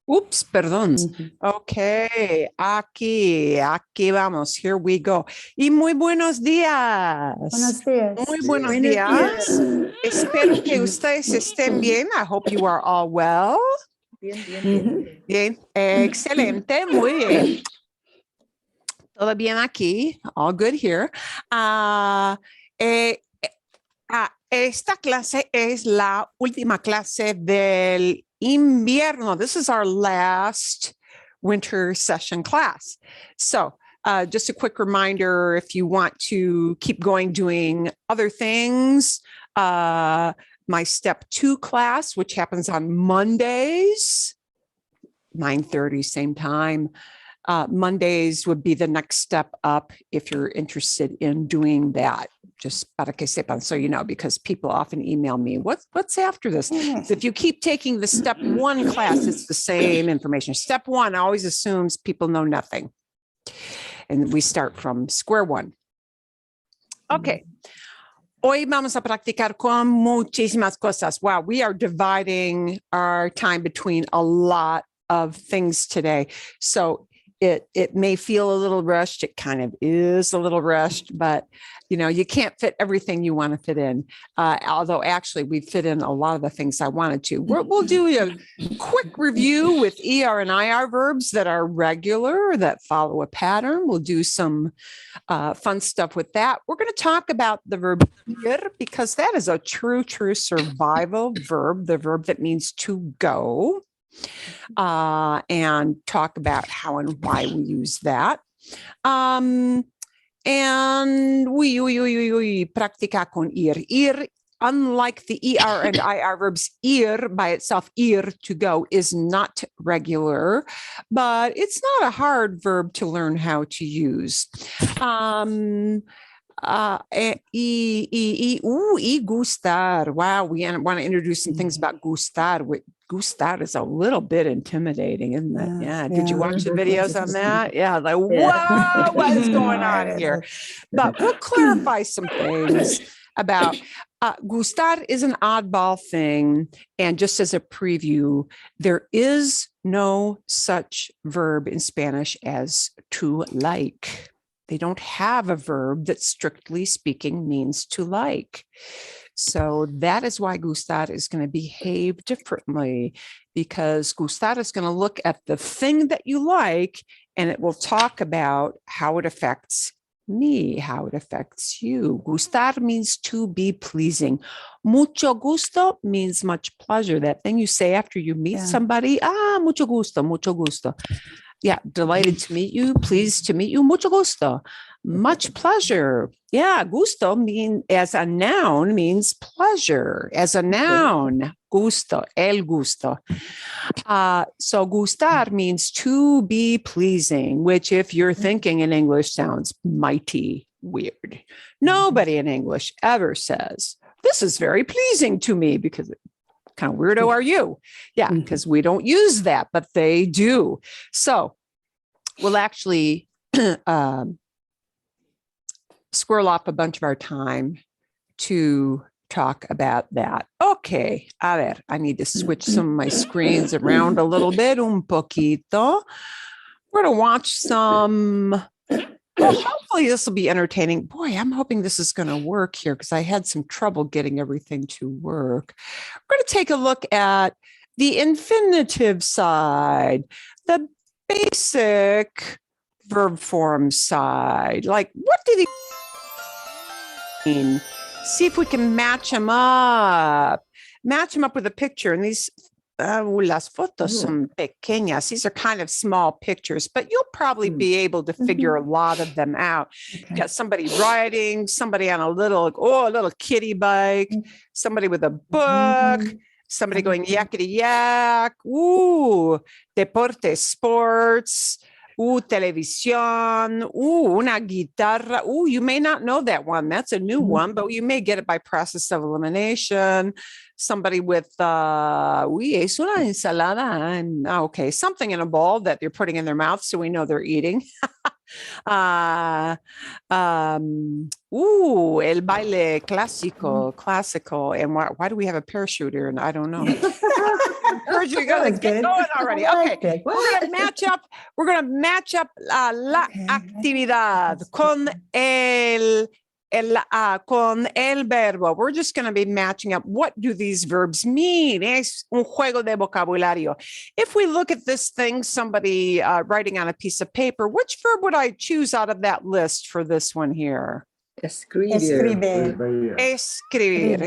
Oops, perdón. Ok, aquí vamos. Here we go. Y muy buenos días. Buenos días. Muy buenos días. Espero que ustedes estén bien. I hope you are all well. Bien, excelente, muy bien. Todo bien aquí. All good here. Esta clase es la última clase del invierno. This is our last winter session class. So just a quick reminder, if you want to keep going doing other things, my step 2 class, which happens on Mondays, 9:30, same time. Mondays would be the next step up if you're interested in doing that. Just para que sepan, so you know, because people often email me, what's after this? So if you keep taking the step 1 class, it's the same information. Step 1 always assumes people know nothing. And we start from square one. Okay. Hoy vamos a practicar con muchísimas cosas. Wow, we are dividing our time between a lot of things today. So it may feel a little rushed. It kind of is a little rushed, but you know, you can't fit everything you want to fit in. Although actually we fit in a lot of the things I wanted to. We'll do a quick review with ER and IR verbs that are regular, that follow a pattern. We'll do some fun stuff with that. We're going to talk about the verb ir, because that is a true survival verb, the verb that means to go. And talk about how and why we use that. And we practica con ir. Ir, unlike the ER and IR verbs, ir by itself, ir, to go, is not regular, but it's not a hard verb to learn how to use. Gustar. Wow, we want to introduce some things about gustar. Gustar is a little bit intimidating, isn't it? Yeah. Did you watch the videos on that? Yeah. Like, whoa, what is going on here? But we'll clarify some things about gustar is an oddball thing. And just as a preview, there is no such verb in Spanish as to like. They don't have a verb that strictly speaking means to like. So that is why gustar is going to behave differently, because gustar is going to look at the thing that you like, and it will talk about how it affects me, how it affects you. Gustar means to be pleasing. Mucho gusto means much pleasure. That thing you say after you meet somebody, mucho gusto, mucho gusto. Yeah, delighted to meet you, pleased to meet you, mucho gusto, much pleasure. Yeah, gusto as a noun means pleasure. As a noun, gusto, el gusto. So gustar means to be pleasing, which if you're thinking in English sounds mighty weird. Nobody in English ever says, this is very pleasing to me, because kind of weirdo are you? Yeah, because we don't use that, but they do. So we'll actually squirrel off a bunch of our time to talk about that. Okay, a ver, I need to switch some of my screens around a little bit, un poquito. We're going to watch some. Well, hopefully this will be entertaining. Boy, I'm hoping this is going to work here, because I had some trouble getting everything to work. We're going to take a look at the infinitive side, the basic verb form side. Like, what did he mean? See if we can match them up. Match them up with a picture. And these las fotos son pequeñas. These are kind of small pictures, but you'll probably be able to figure a lot of them out. Okay. You got somebody riding, somebody on a little kiddie bike, somebody with a book, somebody going yakety yak. Ooh, deportes, sports. Televisión. Una guitarra. You may not know that one. That's a new one, but you may get it by process of elimination. Somebody with, es una ensalada. Okay, something in a bowl that you're putting in their mouth so we know they're eating. El baile classical. And why do we have a parachute here? And I don't know. Encourage you guys to get going already. Okay, we're gonna match up. We're gonna match up la actividad con el verbo. We're just going to be matching up. What do these verbs mean? Es un juego de vocabulario. If we look at this thing, somebody writing on a piece of paper, which verb would I choose out of that list for this one here? Escribir. Escribir.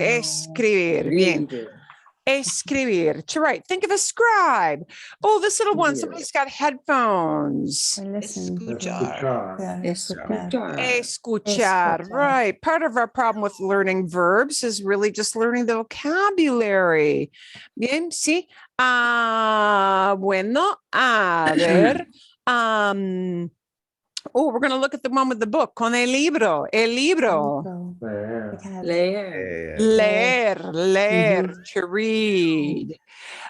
Bien. Escribir. To write. Think of a scribe. Oh, this little one. Somebody's got headphones. Escuchar. Right. Part of our problem with learning verbs is really just learning the vocabulary. Bien, sí. Bueno, a ver. We're going to look at the one with the book. Con el libro. El libro. Leer. To read.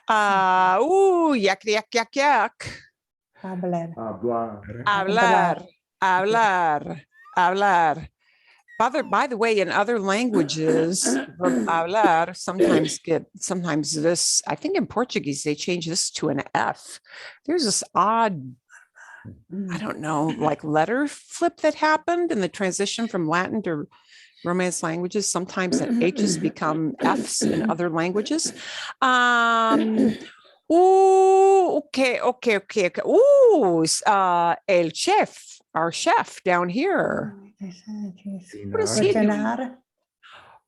Yak. Hablar. By the way, in other languages, verb hablar sometimes this, I think in Portuguese, they change this to an F. There's this odd, I don't know, like letter flip that happened in the transition from Latin to Romance languages. Sometimes the H's become F's in other languages. Okay. El chef, our chef down here. What is he doing?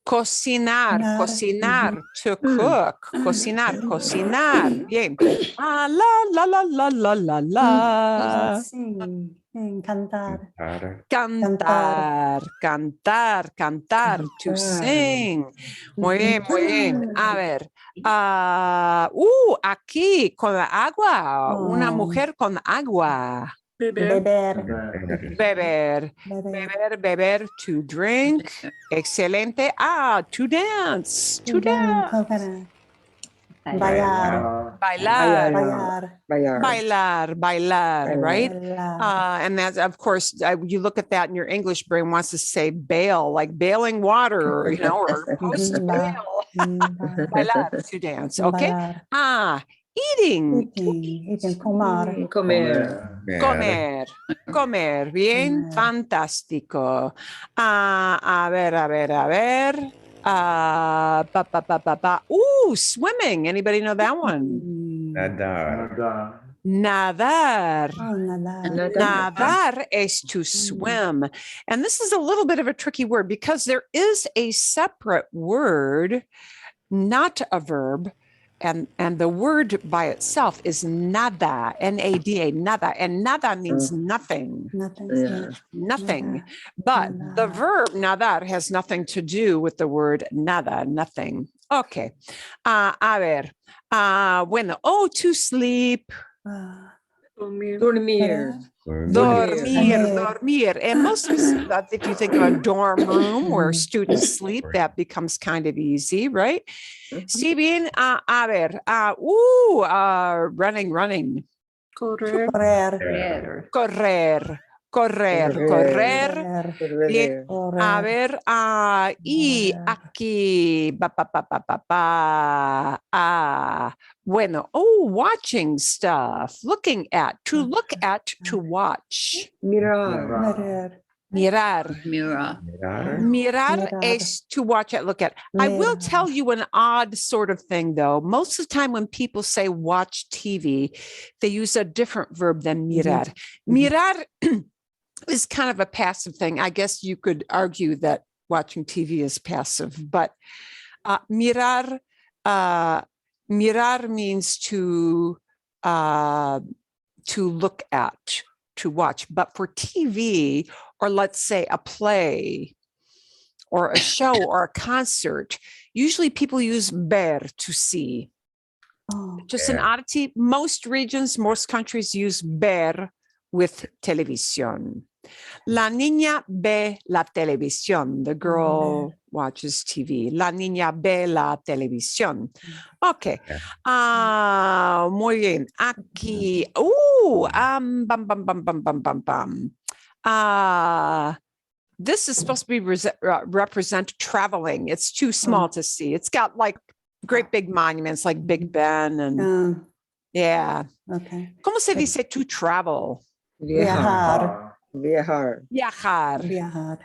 Cocinar, to cook. Cocinar. Bien. La. Cantar, to sing. Muy bien. A ver. Aquí, con agua. Una mujer con agua. Beber, to drink. Excelente. To dance. Bailar, right? And that's, of course, you look at that and your English brain wants to say bail, like bailing water, or post-bail. Bailar, to dance, okay? Eating. Comer. Bien, fantástico. A ver. Swimming. Anybody know that one? Nadar is to swim. And this is a little bit of a tricky word because there is a separate word, not a verb. And the word by itself is nada, N-A-D-A, nada. And nada means nothing. Nothing. But the verb nadar has nothing to do with the word nada, nothing. Okay. A ver. Bueno. To sleep. Dormir. And most of us, if you think of a dorm room where students sleep, that becomes kind of easy, right? Si bien, a ver, running. Correr. Bien. A ver, y aquí, bueno, watching stuff, looking at, to watch. Mirar es to watch at, look at. I will tell you an odd sort of thing, though. Most of the time when people say watch TV, they use a different verb than mirar. Mirar is kind of a passive thing. I guess you could argue that watching TV is passive, but mirar means to look at, to watch. But for TV, or let's say a play or a show or a concert, usually people use ver, to see. Just an oddity. Most regions, most countries use ver with televisión. La niña ve la televisión. The girl watches TV. La niña ve la televisión. Okay. Muy bien. Aquí. Bam. This is supposed to be represent traveling. It's too small to see. It's got like great big monuments like Big Ben and yeah. Okay. ¿Cómo se dice to travel? Viajar. Viajar. Viajar. Viajar.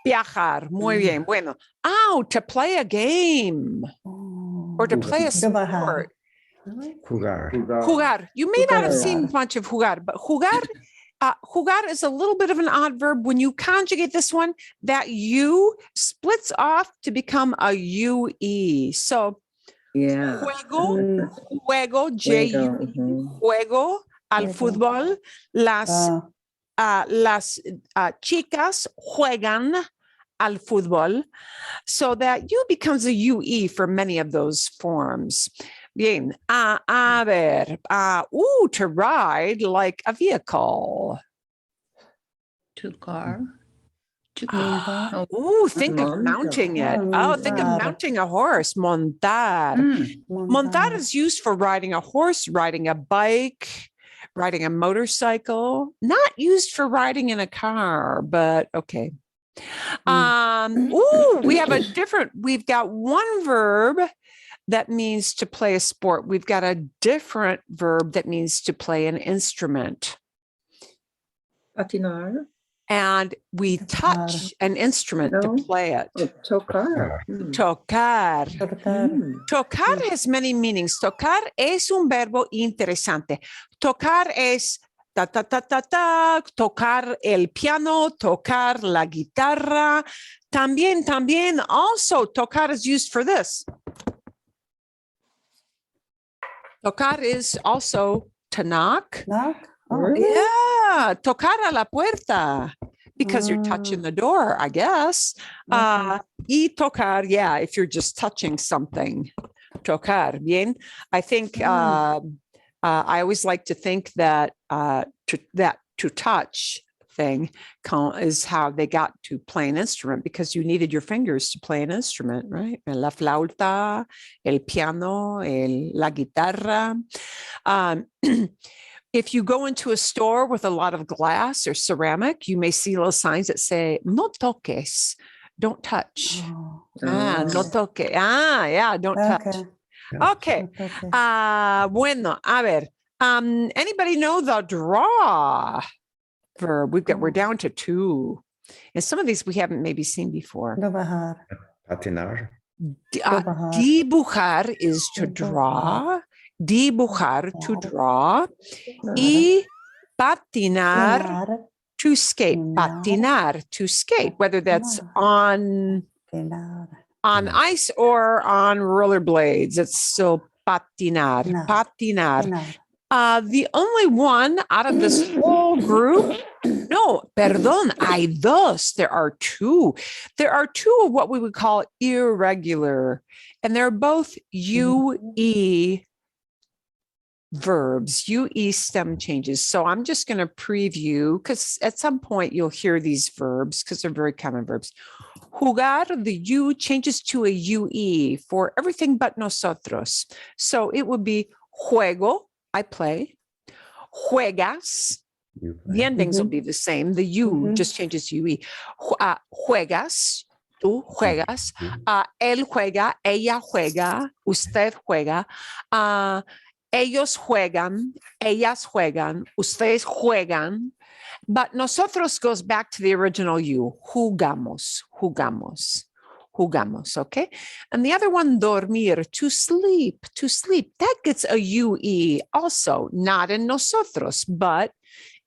Viajar. Muy bien. Bueno. Oh, to play a game or to play a sport. Jugar. Jugar. You may not have seen much of jugar, but jugar, jugar is a little bit of an odd verb. When you conjugate this one, that U splits off to become a UE. So, juego, J-U, juego al fútbol. Las chicas juegan al fútbol. So that U becomes a UE for many of those forms. Bien, a ver, to ride like a vehicle. To car. To think of mounting it. Think of mounting a horse. Montar. Montar is used for riding a horse, riding a bike, riding a motorcycle. Not used for riding in a car, but okay. We've got one verb that means to play a sport. We've got a different verb that means to play an instrument. Patinar. And we touch an instrument to play it. Tocar. Tocar. Tocar has many meanings. Tocar es un verbo interesante. Tocar es ta, ta, ta, ta, ta, tocar el piano, tocar la guitarra. También, also, tocar is used for this. Tocar is also to knock. Yeah, tocar a la puerta, because you're touching the door, I guess. Y tocar, yeah, if you're just touching something. Tocar, bien. I think I always like to think that to touch thing is how they got to play an instrument, because you needed your fingers to play an instrument, right? La flauta, el piano, la guitarra. If you go into a store with a lot of glass or ceramic, you may see little signs that say, no toques, don't touch. No toque. Yeah, don't touch. Okay. Bueno, a ver. Anybody know the draw verb? We're down to 2. And some of these we haven't maybe seen before. Patinar. Dibujar is to draw. Dibujar, to draw. Y patinar, to skate. Patinar, to skate, whether that's on ice or on rollerblades. It's still patinar. Patinar. The only one out of this whole group, hay dos. There are 2. There are 2 of what we would call irregular, and they're both UE verbs, UE stem changes. So I'm just going to preview, because at some point you'll hear these verbs because they're very common verbs. Jugar, the U changes to a UE for everything but nosotros. So it would be juego, I play. Juegas, the endings will be the same. The U just changes to UE. Juegas, tú juegas. Él juega, ella juega, usted juega. Ellos juegan, ellas juegan, ustedes juegan, but nosotros goes back to the original U. Jugamos, okay? And the other one, dormir, to sleep. That gets a UE also, not in nosotros, but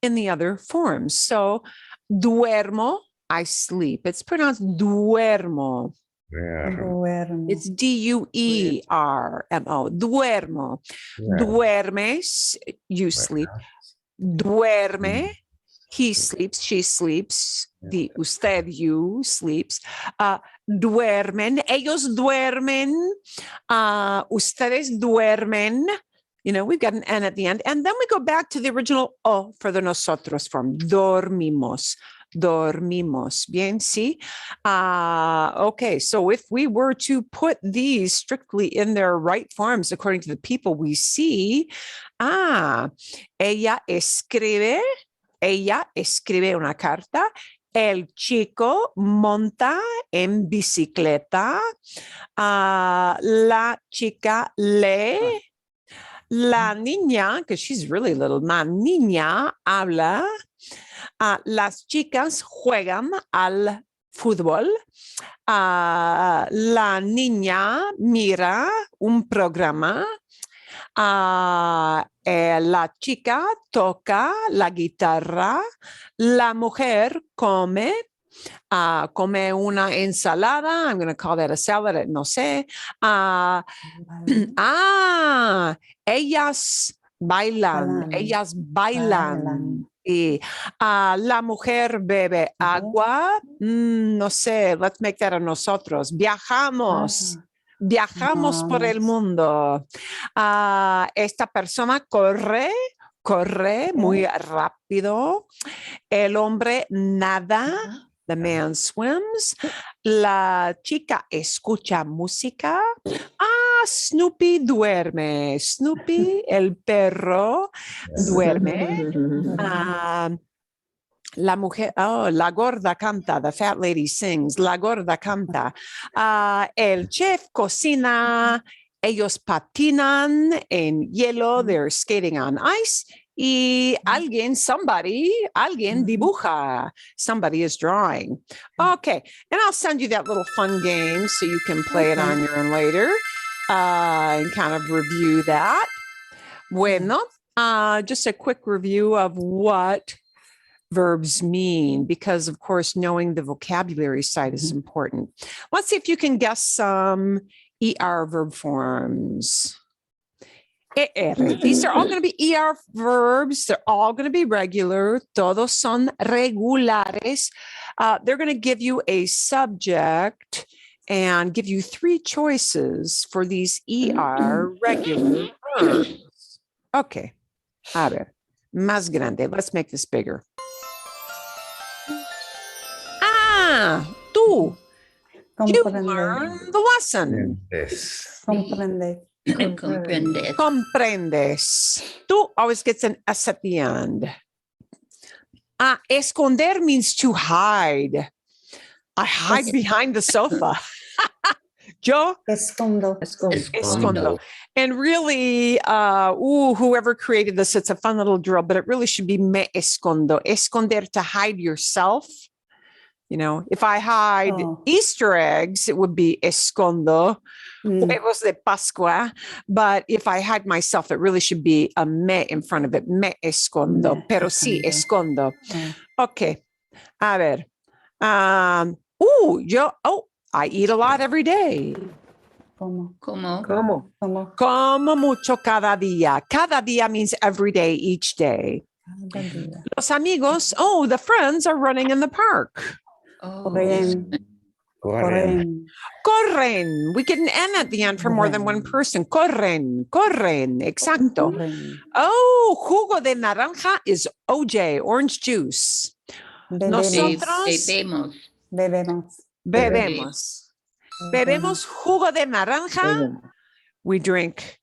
in the other forms. So, duermo, I sleep. It's pronounced duermo. It's D-U-E-R-M-O. Duermo. Duermes, you sleep. Duerme, he sleeps, she sleeps. The usted, you sleeps. Duermen, ellos duermen. Ustedes duermen. You know, we've got an N at the end. And then we go back to the original O for the nosotros form. Dormimos. Dormimos. Bien, sí? Okay, so if we were to put these strictly in their right forms, according to the people we see, ella escribe ella escribe una carta. El chico monta en bicicleta. La chica lee. La niña, because she's really little, la niña habla. Las chicas juegan al fútbol. La niña mira un programa. La chica toca la guitarra. La mujer come. Come una ensalada. I'm going to call that a salad. No sé. Ellas bailan. Ellas bailan. Y la mujer bebe agua. No sé. Let's make that a nosotros. Viajamos. Viajamos por el mundo. Esta persona corre muy rápido. El hombre nada. The man swims. La chica escucha música. Snoopy duerme. Snoopy, el perro, duerme. La mujer, la gorda canta. The fat lady sings. La gorda canta. El chef cocina. Ellos patinan en hielo. They're skating on ice. Y alguien dibuja. Somebody is drawing. Okay, and I'll send you that little fun game so you can play it on your own later and kind of review that. Bueno, just a quick review of what verbs mean, because of course, knowing the vocabulary side is important. Let's see if you can guess some ER verb forms. These are all going to be ER verbs. They're all going to be regular. Todos son regulares. They're going to give you a subject and give you 3 choices for these ER regular verbs. Okay. A ver, más grande. Let's make this bigger. Tú. You learned the lesson. Yes. Comprende. Comprendes. Comprendes. Tú always gets an S at the end. Esconder means to hide. I hide behind the sofa. Yo Escondo. escondo. And really, whoever created this, it's a fun little drill, but it really should be me escondo. Esconder, to hide yourself. You know, if I hide Easter eggs, it would be escondo. Huevos de Pascua. But if I hide myself, it really should be a me in front of it. Me escondo. Pero sí, escondo. Okay. A ver. I eat a lot every day. Como. Como mucho cada día. Cada día means every day, each day. Los amigos, the friends are running in the park. Corren. Corren. We get an N at the end for more than one person. Corren. Exacto. Jugo de naranja is OJ, orange juice. Nosotros bebemos jugo de naranja. We drink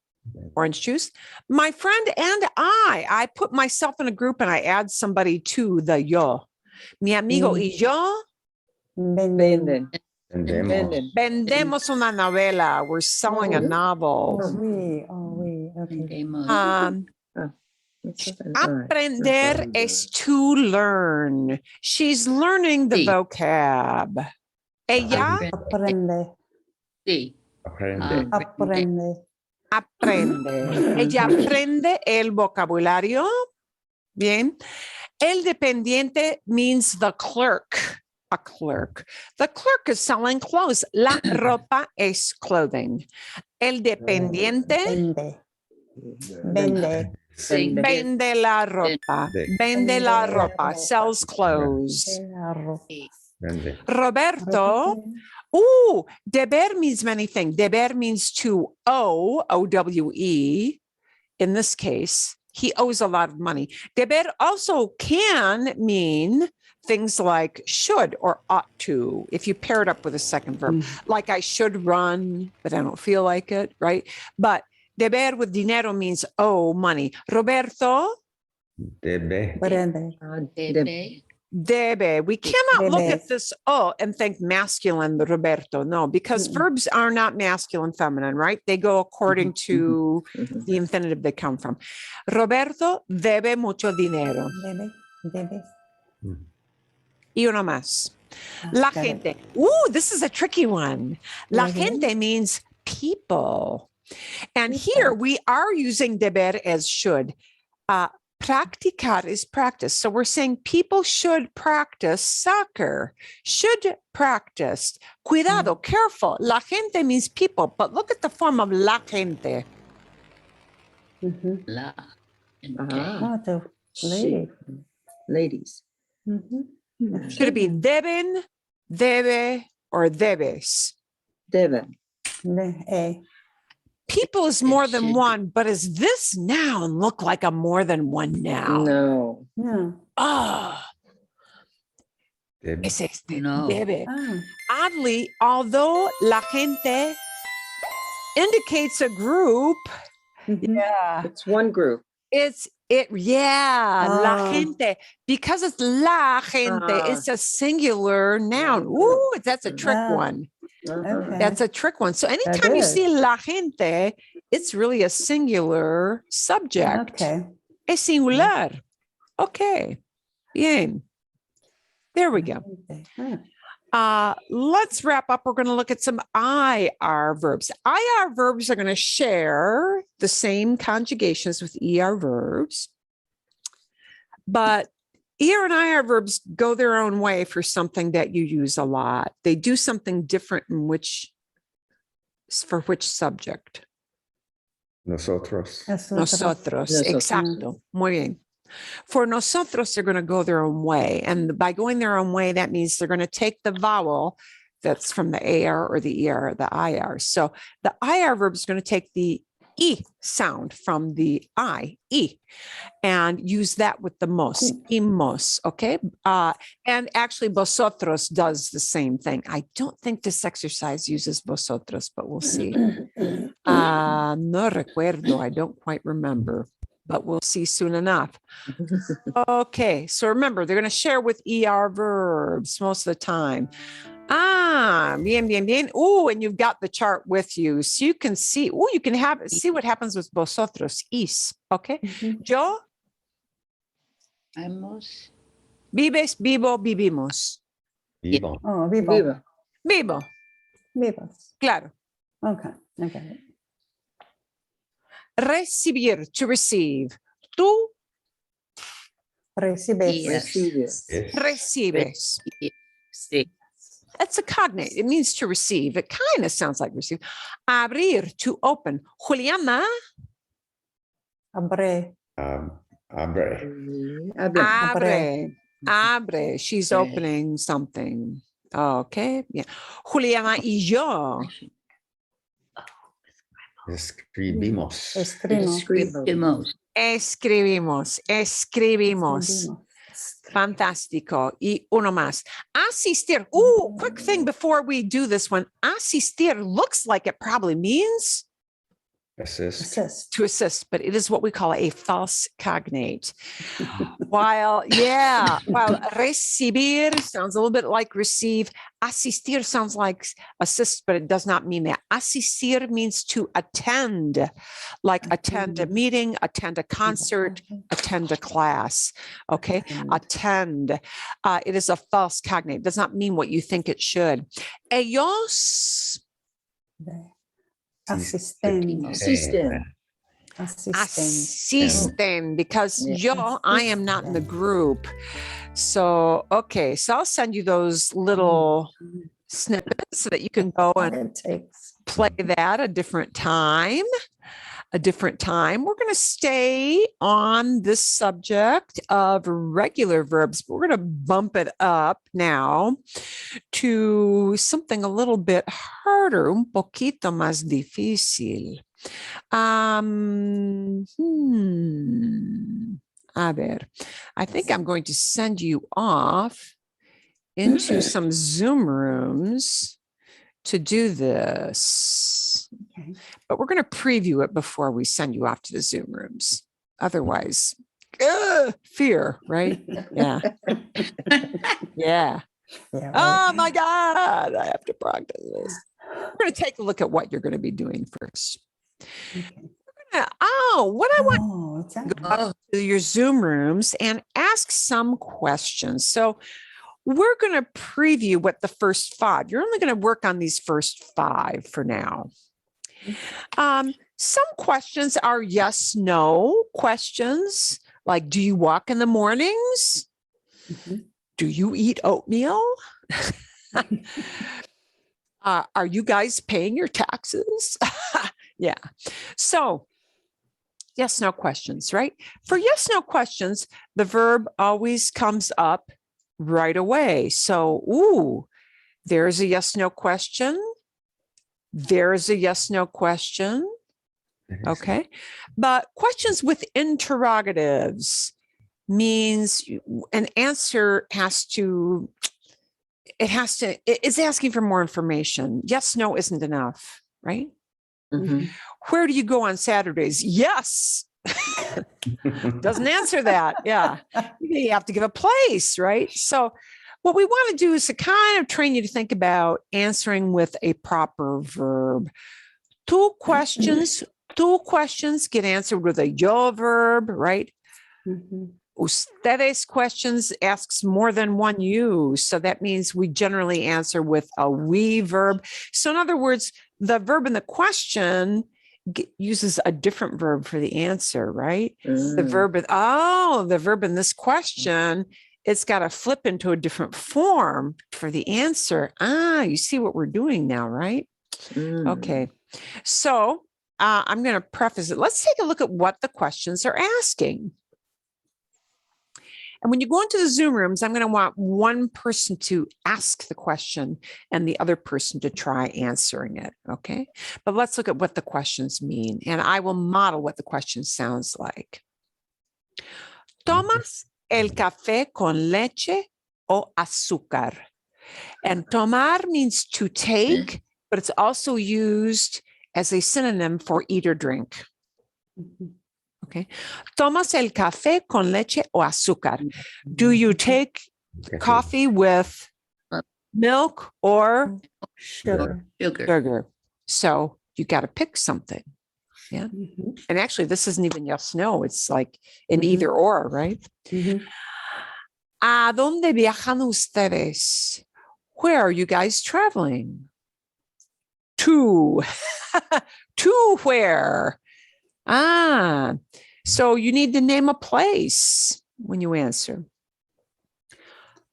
orange juice. My friend and I put myself in a group and I add somebody to the yo. Mi amigo y yo vendemos una novela. We're selling a novel. Aprender es to learn. She's learning the vocab. Ella aprende. Ella aprende el vocabulario. Bien. El dependiente means the clerk. A clerk. The clerk is selling clothes. La ropa es clothing. El dependiente vende la ropa. Vende la ropa. Sells clothes. Roberto. Deber means many things. Deber means to owe, O-W-E. In this case, he owes a lot of money. Deber also can mean things like should or ought to, if you pair it up with a second verb. Like I should run, but I don't feel like it, right? But deber with dinero means owe money. Roberto Debe. Breve. Debe. Debe. We cannot look at Debes. this and think masculine, Roberto. No, because verbs are not masculine, feminine, right? They go according to the infinitive they come from. Roberto debe mucho dinero. Debe. Debes. Y uno más. Ah, La got it. gente. Ooh, this is a tricky one. La Mhm. gente means people. And People. here we are using deber as should. Practicar is practice. So we're saying people should practice soccer, should practice. Cuidado, careful. La gente means people, but look at the form of la gente. Mhm. La. Oh, the lady. Ladies. Mhm. Should it be deben, debe, or debes? Deben. People is more than should. one, but does this noun look like a more than one noun? No. No. Oh, Debe. es este, No. debe. Ah. Oddly, although la gente indicates a group, Mhm. yeah, It's one group. la Ah. gente, because it's la gente, it's a singular noun. One Ooh, group. that's a trick Ah. one. Okay. That's a trick one. So anytime you is. see la gente, it's really a singular subject. Okay. Es singular. Okay. Bien. There we go. Ah. Let's wrap up. We're going to look at some IR verbs. IR verbs are going to share the same conjugations with ER verbs, but ER and IR verbs go their own way for something that you use a lot. They do something different for which subject? Nosotros. Nosotros. Nosotros. Exacto. Muy bien. For nosotros, they're going to go their own way. And by going their own way, that means they're going to take the vowel that's from the AR or the ER or the IR. So the IR verb is going to take the E sound from the E, and use that with the mos, imos, okay? And actually, vosotros does the same thing. I don't think this exercise uses vosotros, but we'll see. No recuerdo, I don't quite remember, but we'll see soon enough. Okay, so remember, they're going to share with ER verbs most of the time. Bien, bien, bien. Oh, and you've got the chart with you, so you can see. Oh, you can see what happens with vosotros. Is, okay. Yo, Vamos. vives, vivo, vivimos. Vivo. Oh, vivo. Viva. Vivo, Vivos. claro. Okay. Okay. Recibir, to receive. Tú Recibes. Yes. Recibes. Es. recibes. Sí. That's a cognate. It means to receive. It kind of sounds like receive. Abrir, to open. Juliana, Abre. Abre. Habla. abre. Abre. She's Abre. opening something. Okay. Yeah. Juliana y yo. Escribimos. Escribimos. Escribimos. Escribimos. Fantástico. Y uno más. Asistir. Quick thing before we do this one. Asistir looks like it probably means Assist. Assist. to assist, but it is what we call a false cognate. While recibir sounds a little bit like receive, asistir sounds like assist, but it does not mean that. Asistir means to attend, like attend a meeting, attend a concert, attend a class. Okay, attend. It is a false cognate. It does not mean what you think it should. Ellos Asisten. Asisten. asisten, because Yeah. I am not in the group. So, okay. So I'll send you those little snippets so that you can go and It takes. play that a different time. We're going to stay on this subject of regular verbs, but we're going to bump it up now to something a little bit harder, un poquito más difícil. A ver, I think I'm going to send you off into some Zoom rooms to do this. Okay. But we're going to preview it before we send you off to the Zoom rooms. Otherwise, fear, right? Yeah. Yeah. Yeah, Oh my God, I have to practice this. We're going to take a look at what you're going to be doing first. Okay. What I want Oh, what's that? Oh, to your Zoom rooms and ask some questions. So we're going to preview what the first 5. You're only going to work on these first 5 for now. Some questions are yes, no questions, like do you walk in the mornings? Mhm. Do you eat oatmeal? Are you guys paying your taxes? Yeah. So yes, no questions, right? For yes, no questions, the verb always comes up right away. So, there's a yes, no question. There's a yes, no question. Okay. But questions with interrogatives means an answer it's asking for more information. Yes, no isn't enough, right? Mhm. Where do you go on Saturdays? Yes. Doesn't answer that. Yeah. You have to give a place, right? So what we want to do is to kind of train you to think about answering with a proper verb. Two questions get answered with a yo verb, right? Mhm. Ustedes questions asks more than one you. So that means we generally answer with a we verb. So in other words, the verb in the question uses a different verb for the answer, right? The verb in this question, it's got to flip into a different form for the answer. You see what we're doing now, right? Okay. So I'm going to preface it. Let's take a look at what the questions are asking. And when you go into the Zoom rooms, I'm going to want one person to ask the question and the other person to try answering it. Okay. But let's look at what the questions mean. And I will model what the question sounds like. ¿Tomas el café con leche o azúcar? And tomar means to take, but it's also used as a synonym for eat or drink. Mhm. Okay. ¿Tomas el café con leche o azúcar? Do you take coffee with milk or Sugar. sugar? So you got to pick something. Yeah. Mhm. And actually, this isn't even yes, no. It's like an Mhm. either or, right? Mhm. ¿A dónde viajan ustedes? Where are you guys traveling? To. To where? So you need to name a place when you answer.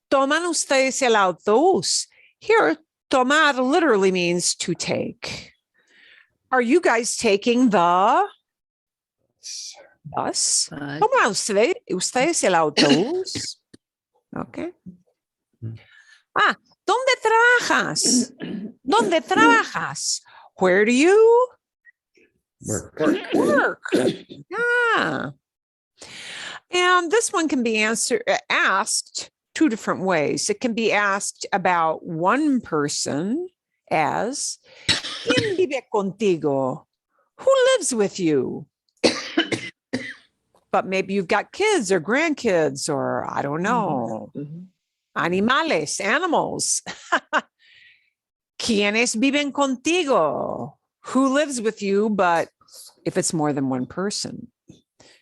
¿Toman ustedes el autobús? Here, tomar literally means to take. Are you guys taking the bus? ¿Toman ustedes el autobús? Okay. ¿Dónde trabajas? ¿Dónde trabajas? Where do you work? Yeah. And this one can be asked 2 different ways. It can be asked about one person as ¿Quién vive contigo? Who lives with you? But maybe you've got kids or grandkids or I don't know. Animales, animals. ¿Quiénes viven contigo? Who lives with you? But if it's more than one person,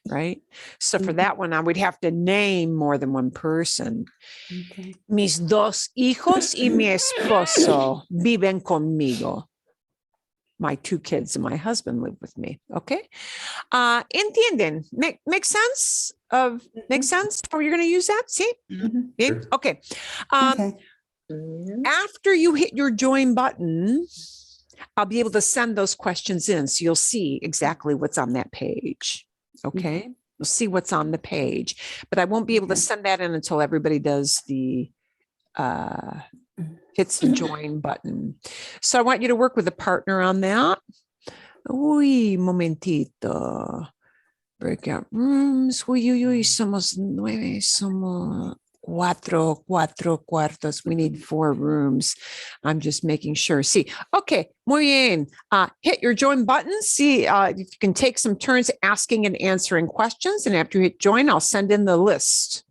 right? So for that one, I would have to name more than one person. Okay. Mis 2 hijos y mi esposo viven conmigo. My 2 kids and my husband live with me. Okay. ¿Entienden? Make sense of makes sense how you're going to use that? See? Mhm. Sure. Okay. Okay. After you hit your join button, I'll be able to send those questions in. So you'll see exactly what's on that page. Okay. You'll see what's on the page, but I won't be able to send that in until everybody does the hits the join button. So I want you to work with a partner on that. Uy, momentito. Breakout rooms. Uy, somos 9. Cuatro cuartos. We need 4 rooms. I'm just making sure. See, okay, muy bien. Hit your join button. See if you can take some turns asking and answering questions. And after you hit join, I'll send in the list.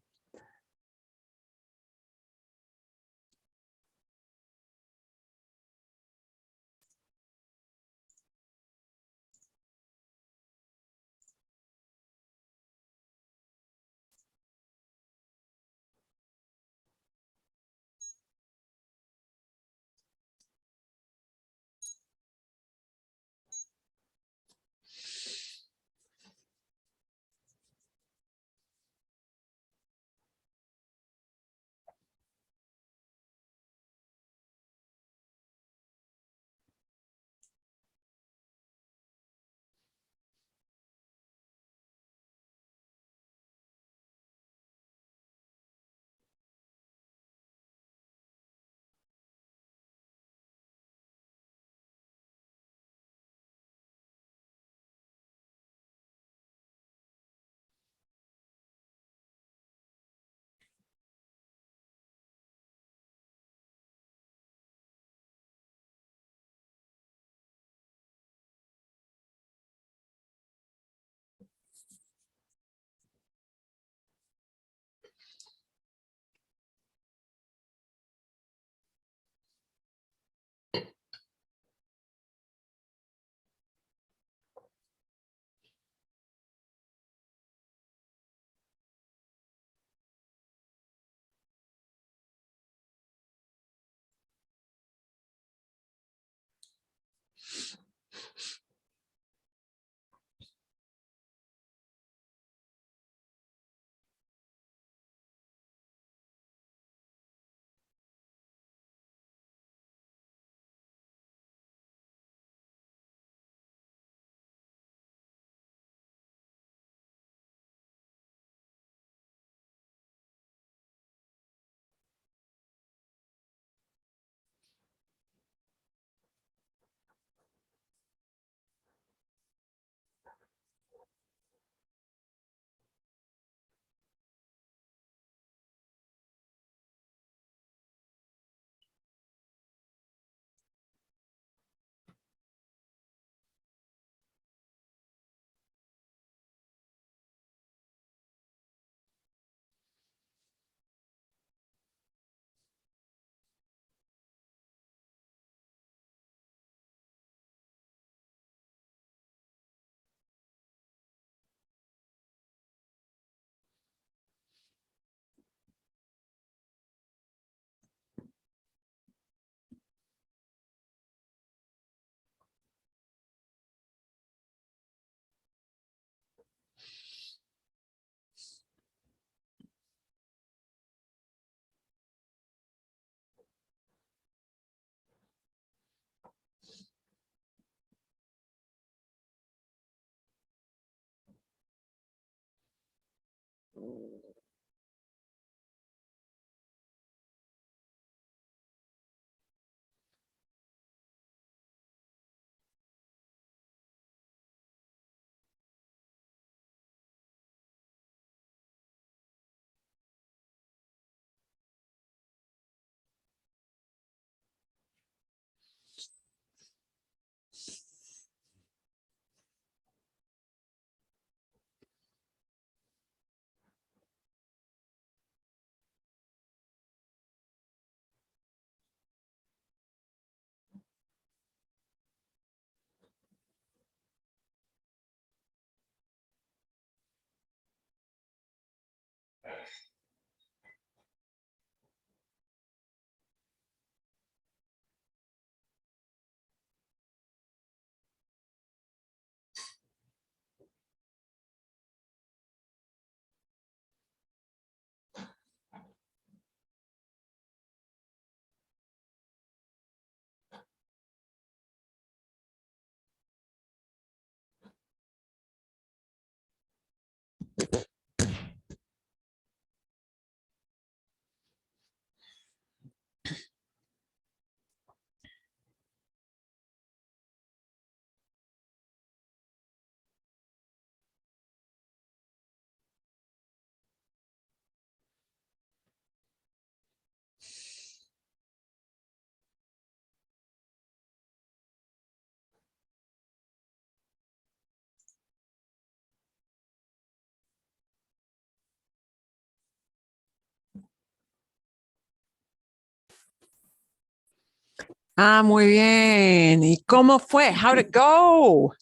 Ah, muy bien. ¿Y cómo fue? How'd it go?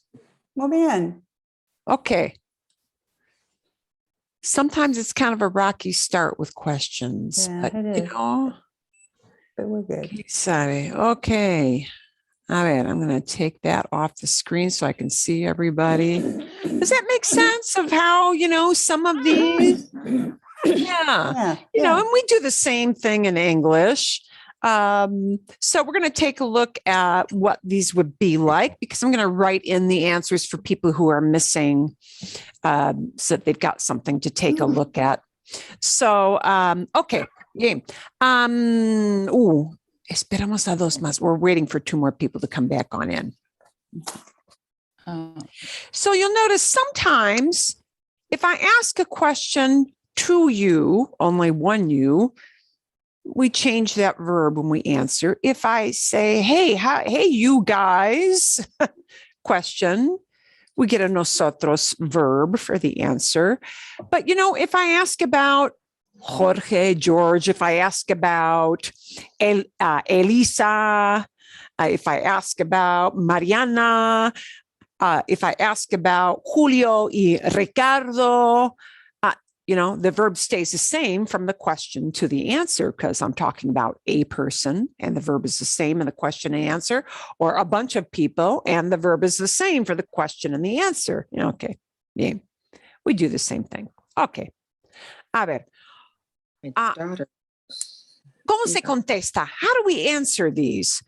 Muy bien. Okay. Sometimes it's kind of a rocky start with questions, Yeah, but it you is. know, But we're good. ¿quién sabe? Okay. All right, I'm going to take that off the screen so I can see everybody. Does that make sense of how, some of these? Yeah. Yeah. And we do the same thing in English. So we're going to take a look at what these would be like because I'm going to write in the answers for people who are missing so that they've got something to take a look at. So, okay. Yeah. Esperamos a dos más. We're waiting for two more people to come back on in. So you'll notice sometimes if I ask a question to you, only one you, we change that verb when we answer. If I say, hey, you guys, question, we get a nosotros verb for the answer. But, if I ask about Jorge, George, if I ask about Elisa, if I ask about Mariana, if I ask about Julio y Ricardo, the verb stays the same from the question to the answer because I'm talking about a person and the verb is the same in the question and answer, or a bunch of people and the verb is the same for the question and the answer. Okay. Yeah. We do the same thing. Okay. A ver. ¿Cómo se contesta? How do we answer these?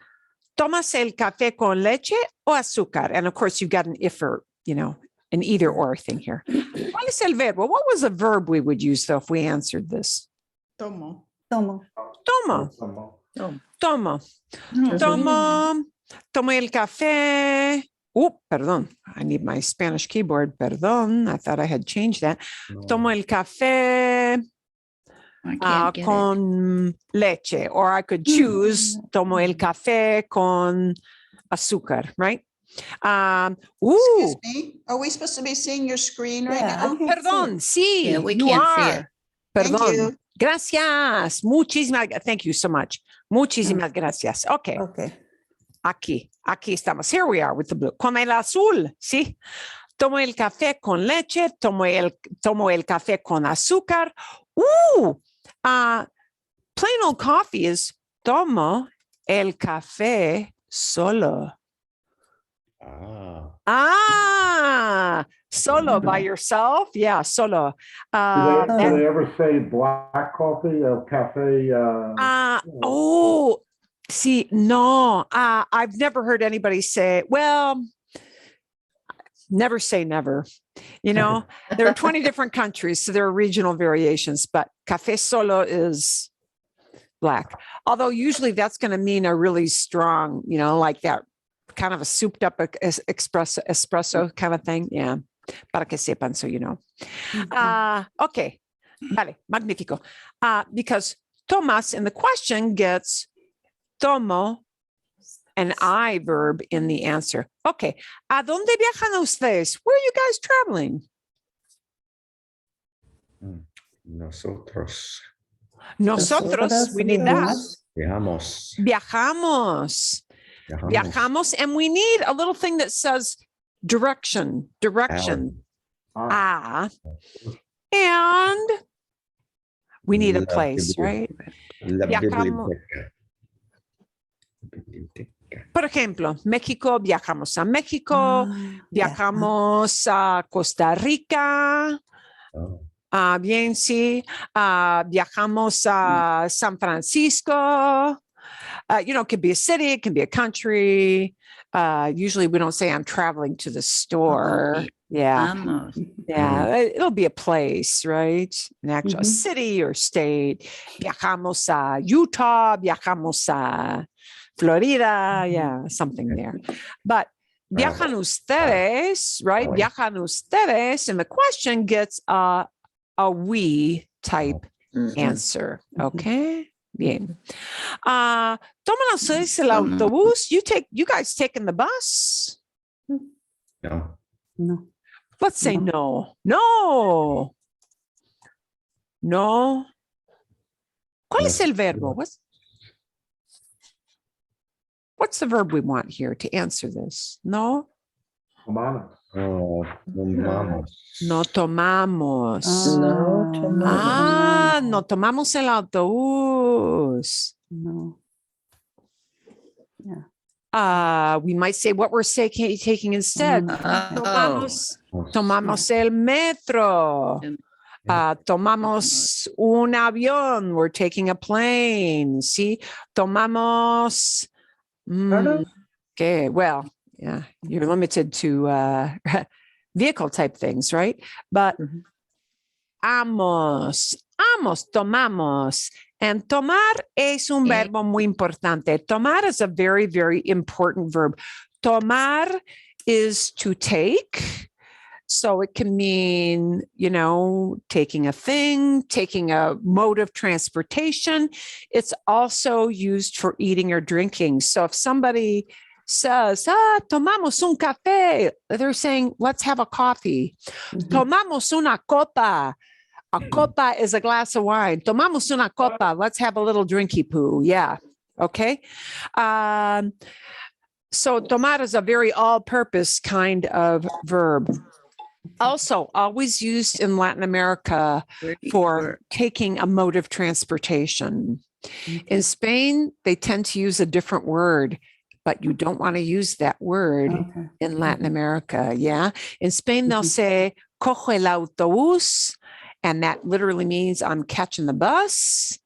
¿Tomas el café con leche o azúcar? And of course, you've got an if or, an either or thing here. ¿Cuál es el verbo? What was a verb we would use, though, if we answered this? Tomo. Tomo. Tomo. Tomo. Tomo el café. Oh, perdón. I need my Spanish keyboard. Perdón. I thought I had changed that. No. Tomo el café con leche. Or I could choose tomo el café con azúcar, right? Excuse me. Are we supposed to be seeing your screen right Yeah, now? I can't see Perdón, it. sí, Yeah, we you can't see are. it. Thank Perdón. you. Gracias. Muchísimas, thank you so much. Muchísimas gracias. Okay. Okay. Aquí estamos. Here we are with the blue. Con el azul, ¿sí? Tomo el café con leche, tomo el café con azúcar. Plain old coffee is tomo el café solo. Solo by yourself? Yeah, solo. Do they ever say black coffee, cafe? See, no, I've never heard anybody say, well, never say never. There are 20 different countries, so there are regional variations, but café solo is black. Although usually that's going to mean a really strong, like that kind of a souped up espresso kind of thing. Yeah. Para que sepan, so you know. Okay. Vale. Magnifico. Because Tomas in the question gets tomo, an I verb in the answer. Okay. ¿A dónde viajan ustedes? Where are you guys traveling? Nosotros. Nosotros, we need that. Viajamos. Viajamos. Viajamos, and we need a little thing that says direction. And we need a place, right? Viajamos. Por ejemplo, México, viajamos a México, viajamos a Costa Rica. Bien, sí. Viajamos a San Francisco. It could be a city, it can be a country. Usually we don't say I'm traveling to the store. Yeah. It'll be a place, right? An actual city or state. Viajamos a Utah, viajamos a Florida. Yeah, something there. But viajan ustedes, right? Viajan ustedes. And the question gets a we type answer. Okay. Bien. ¿Toman ustedes el autobús? You guys taking the bus? No. Let's say no. No. ¿Cuál es el verbo? What's the verb we want here to answer this? No? Tomamos. Oh, tomamos. No tomamos. No tomamos. No tomamos el autobús. No. We might say what we're taking instead. Oh. Tomamos el metro. Tomamos un avión. We're taking a plane. See, tomamos. Okay, well, yeah, you're limited to vehicle type things, right? But tomamos. And tomar es un verbo muy importante. Tomar is a very, very important verb. Tomar is to take. So it can mean, taking a thing, taking a mode of transportation. It's also used for eating or drinking. So if somebody says, tomamos un café, they're saying, let's have a coffee. Tomamos una copa. A copa is a glass of wine. Tomamos una copa. Let's have a little drinky poo. Yeah. Okay. So tomar is a very all-purpose kind of verb. Also, always used in Latin America for taking a mode of transportation. In Spain, they tend to use a different word, but you don't want to use that word in Latin America. Yeah. In Spain, they'll say, cojo el autobús. And that literally means I'm catching the bus.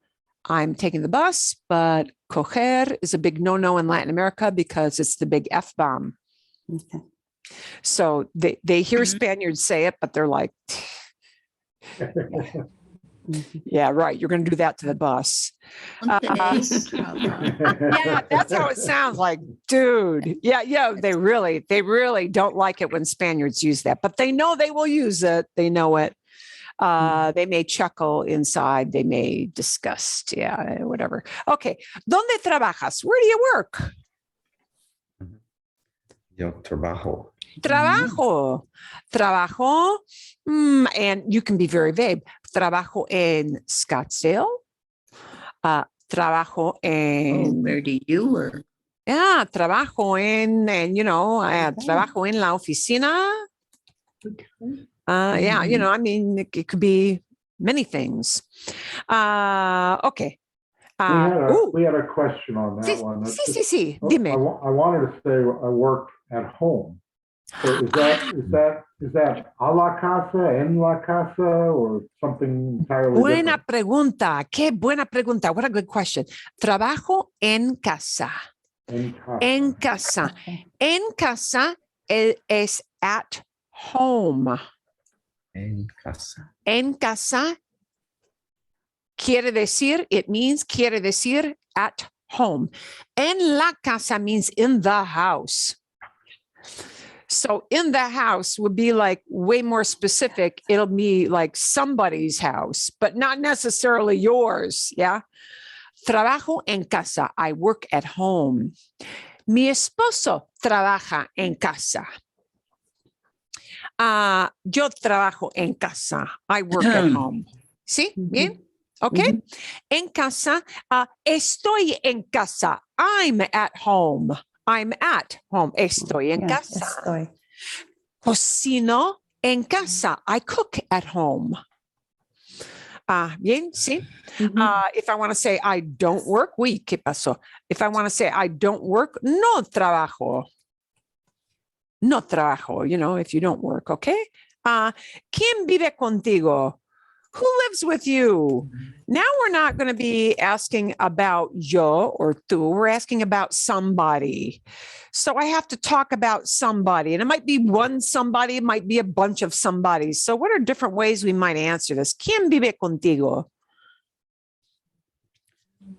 I'm taking the bus, but coger is a big no-no in Latin America because it's the big F-bomb. Okay. So they hear Spaniards say it, but they're like, yeah, right. You're going to do that to the bus. Yeah, that's how it sounds like, dude. Yeah. They really don't like it when Spaniards use that, but they know they will use it. They know it. They may chuckle inside. They may disgust. Yeah, whatever. Okay. ¿Dónde trabajas? Where do you work? Yo trabajo. Trabajo. And you can be very vague. Trabajo en Scottsdale. Trabajo en. Where do you work? Yeah, trabajo en, trabajo en la oficina. Yeah, I mean, it could be many things. Okay. We had a question on that one. Sí. I Dime. wanted to say I work at home. So is that a la casa, en la casa, or something entirely Buena different? pregunta. Qué buena pregunta. What a good question. Trabajo en casa. En casa. En casa. Okay. En casa es at home. En casa. En casa quiere decir at home. En la casa means in the house. So in the house would be like way more specific. It'll be like somebody's house, but not necessarily yours. Yeah. Trabajo en casa. I work at home. Mi esposo trabaja en casa. Yo trabajo en casa. I work at home. ¿Sí? Bien. Okay. En casa. Estoy en casa. I'm at home. I'm at home. Estoy en casa. Estoy. Cocino en casa. I cook at home. Bien, sí. If I want to say I don't work, ¿qué pasó? If I want to say I don't work, no trabajo. No trabajo, if you don't work, okay? ¿Quién vive contigo? Who lives with you? Now we're not going to be asking about yo or tú. We're asking about somebody. So I have to talk about somebody. And it might be one somebody. It might be a bunch of somebodies. So what are different ways we might answer this? ¿Quién vive contigo?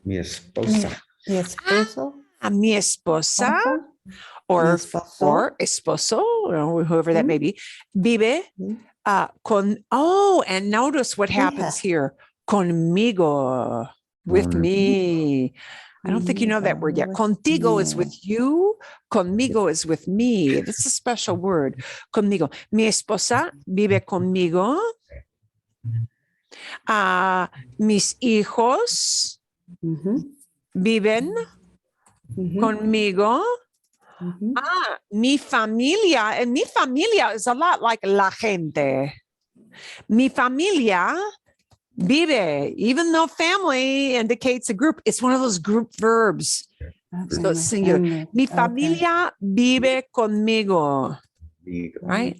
Mi esposa. Mi esposo. Mi esposa. Or esposo, or whoever that may be. Vive and notice what happens here. Conmigo, with me. I don't think you know that word yet. Contigo is with you. Conmigo is with me. That's a special word. Conmigo. Mi esposa vive conmigo. Mis hijos viven Conmigo. Mi familia. And mi familia is a lot like la gente. Mi familia vive. Even though family indicates a group, it's one of those group verbs. So it's singular. Mi familia vive conmigo. Right?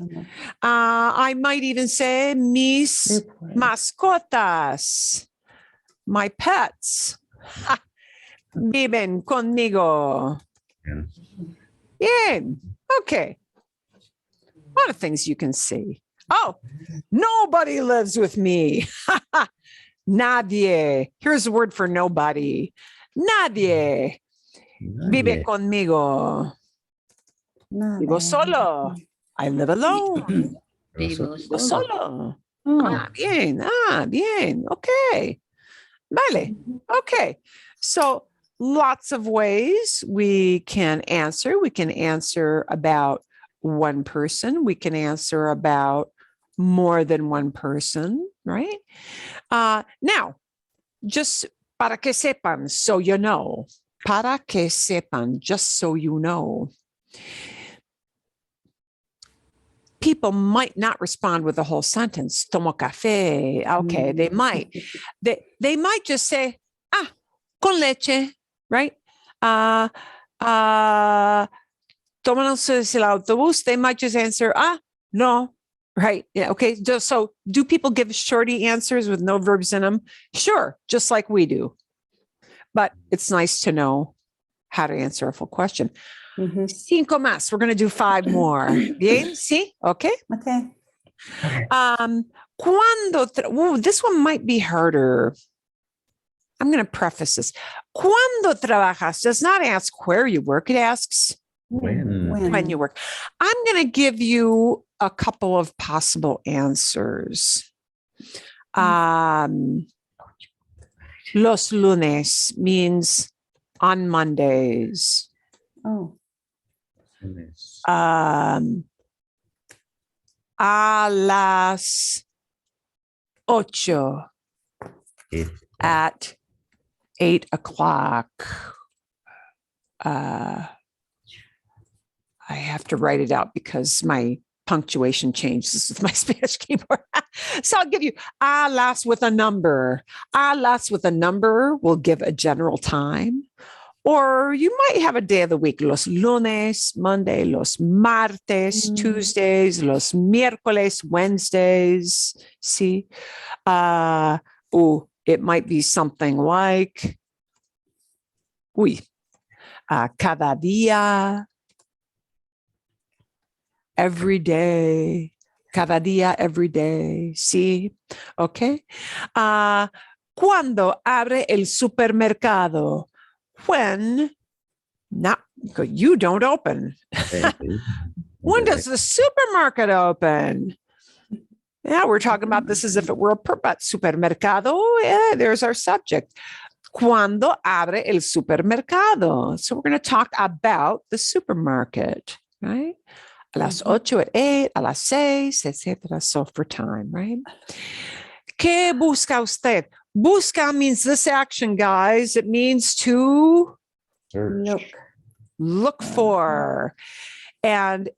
I might even say mis mascotas. My pets viven conmigo. Bien. Okay. A lot of things you can see. Oh, nobody lives with me. Nadie. Here's a word for nobody. Nadie vive conmigo. Vivo solo. I live alone. Vivo Vivo solo. solo. Oh, Bien. Bien. Okay. Vale. Okay. So lots of ways we can answer. We can answer about one person. We can answer about more than one person, right? Now, just para que sepan, so you know. Para que sepan, just so you know. People might not respond with the whole sentence. Tomo café. Okay, they might. They might just say, con leche, right? Tomándose el autobús. They might just answer, no, right? Yeah, okay. Just so, do people give shorty answers with no verbs in them? Sure, just like we do. But it's nice to know how to answer a full question. Cinco más. We're going to do 5 more. Bien? Sí? Okay. okay. Cuando, this one might be harder. I'm going to preface this. Cuando trabajas does not ask where you work. It asks when you work. I'm going to give you a couple of possible answers. Los lunes means on Mondays. Oh. A las 8 at 8 o'clock. I have to write it out because my punctuation changes with my Spanish keyboard. So I'll give you a las with a number. A las with a number will give a general time. Or you might have a day of the week, los lunes, Monday, los martes, Tuesdays, los miércoles, Wednesdays. See? It might be something like, cada día, every day, cada día, every day. See? Okay. ¿Cuándo abre el supermercado? When you don't open. When does the supermarket open? Yeah, we're talking about this as if it were a but supermercado. Yeah, there's our subject. Cuando abre el supermercado? So we're going to talk about the supermarket, right? A las 8 at 8, a las 6, etc. So for time, right? ¿Qué busca usted? Busca means this action, guys. It means to look for. And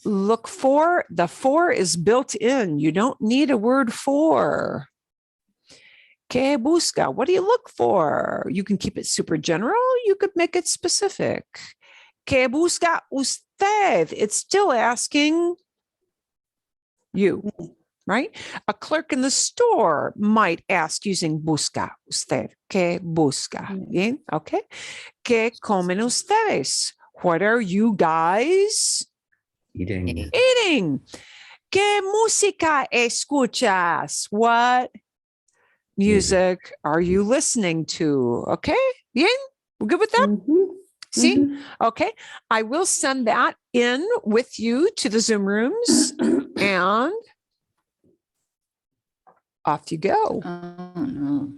look for, the for is built in. You don't need a word for. ¿Qué busca? What do you look for? You can keep it super general. You could make it specific. ¿Qué busca usted? It's still asking you. Right? A clerk in the store might ask using busca usted. ¿Qué busca? Bien, okay. ¿Qué comen ustedes? What are you guys eating? ¿Qué música escuchas? What music are you listening to? Okay, bien, we're good with that? See? Okay, I will send that in with you to the Zoom rooms and off you go. Oh, no.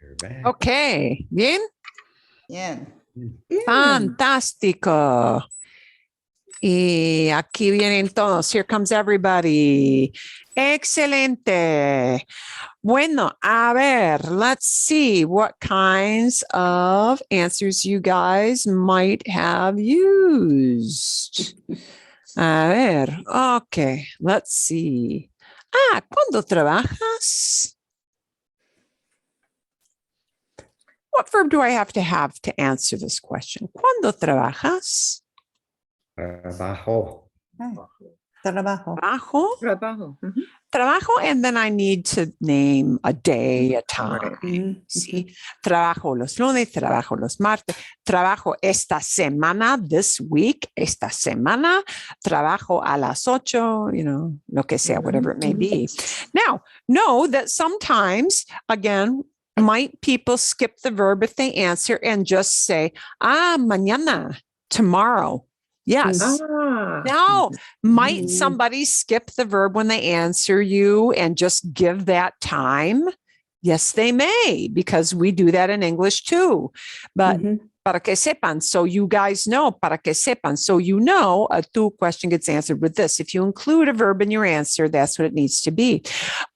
You're back. Okay, bien. Yeah. Fantástico. Y aquí vienen todos. Here comes everybody. Excelente. Bueno, a ver, let's see what kinds of answers you guys might have used. A ver, okay, let's see. ¿Cuándo trabajas? What verb do I have to answer this question? ¿Cuándo trabajas? Trabajo. Trabajo. Trabajo. Trabajo. Trabajo, and then I need to name a day, a time. Sí. Trabajo los lunes, trabajo los martes, trabajo esta semana, this week, esta semana, trabajo a las 8, lo que sea, whatever it may be. Now, know that sometimes, again, might people skip the verb if they answer and just say, mañana, tomorrow. Yes. Now, might somebody skip the verb when they answer you and just give that time? Yes, they may, because we do that in English too. But para que sepan, so you guys know, para que sepan, so you know, a tu question gets answered with this. If you include a verb in your answer, that's what it needs to be.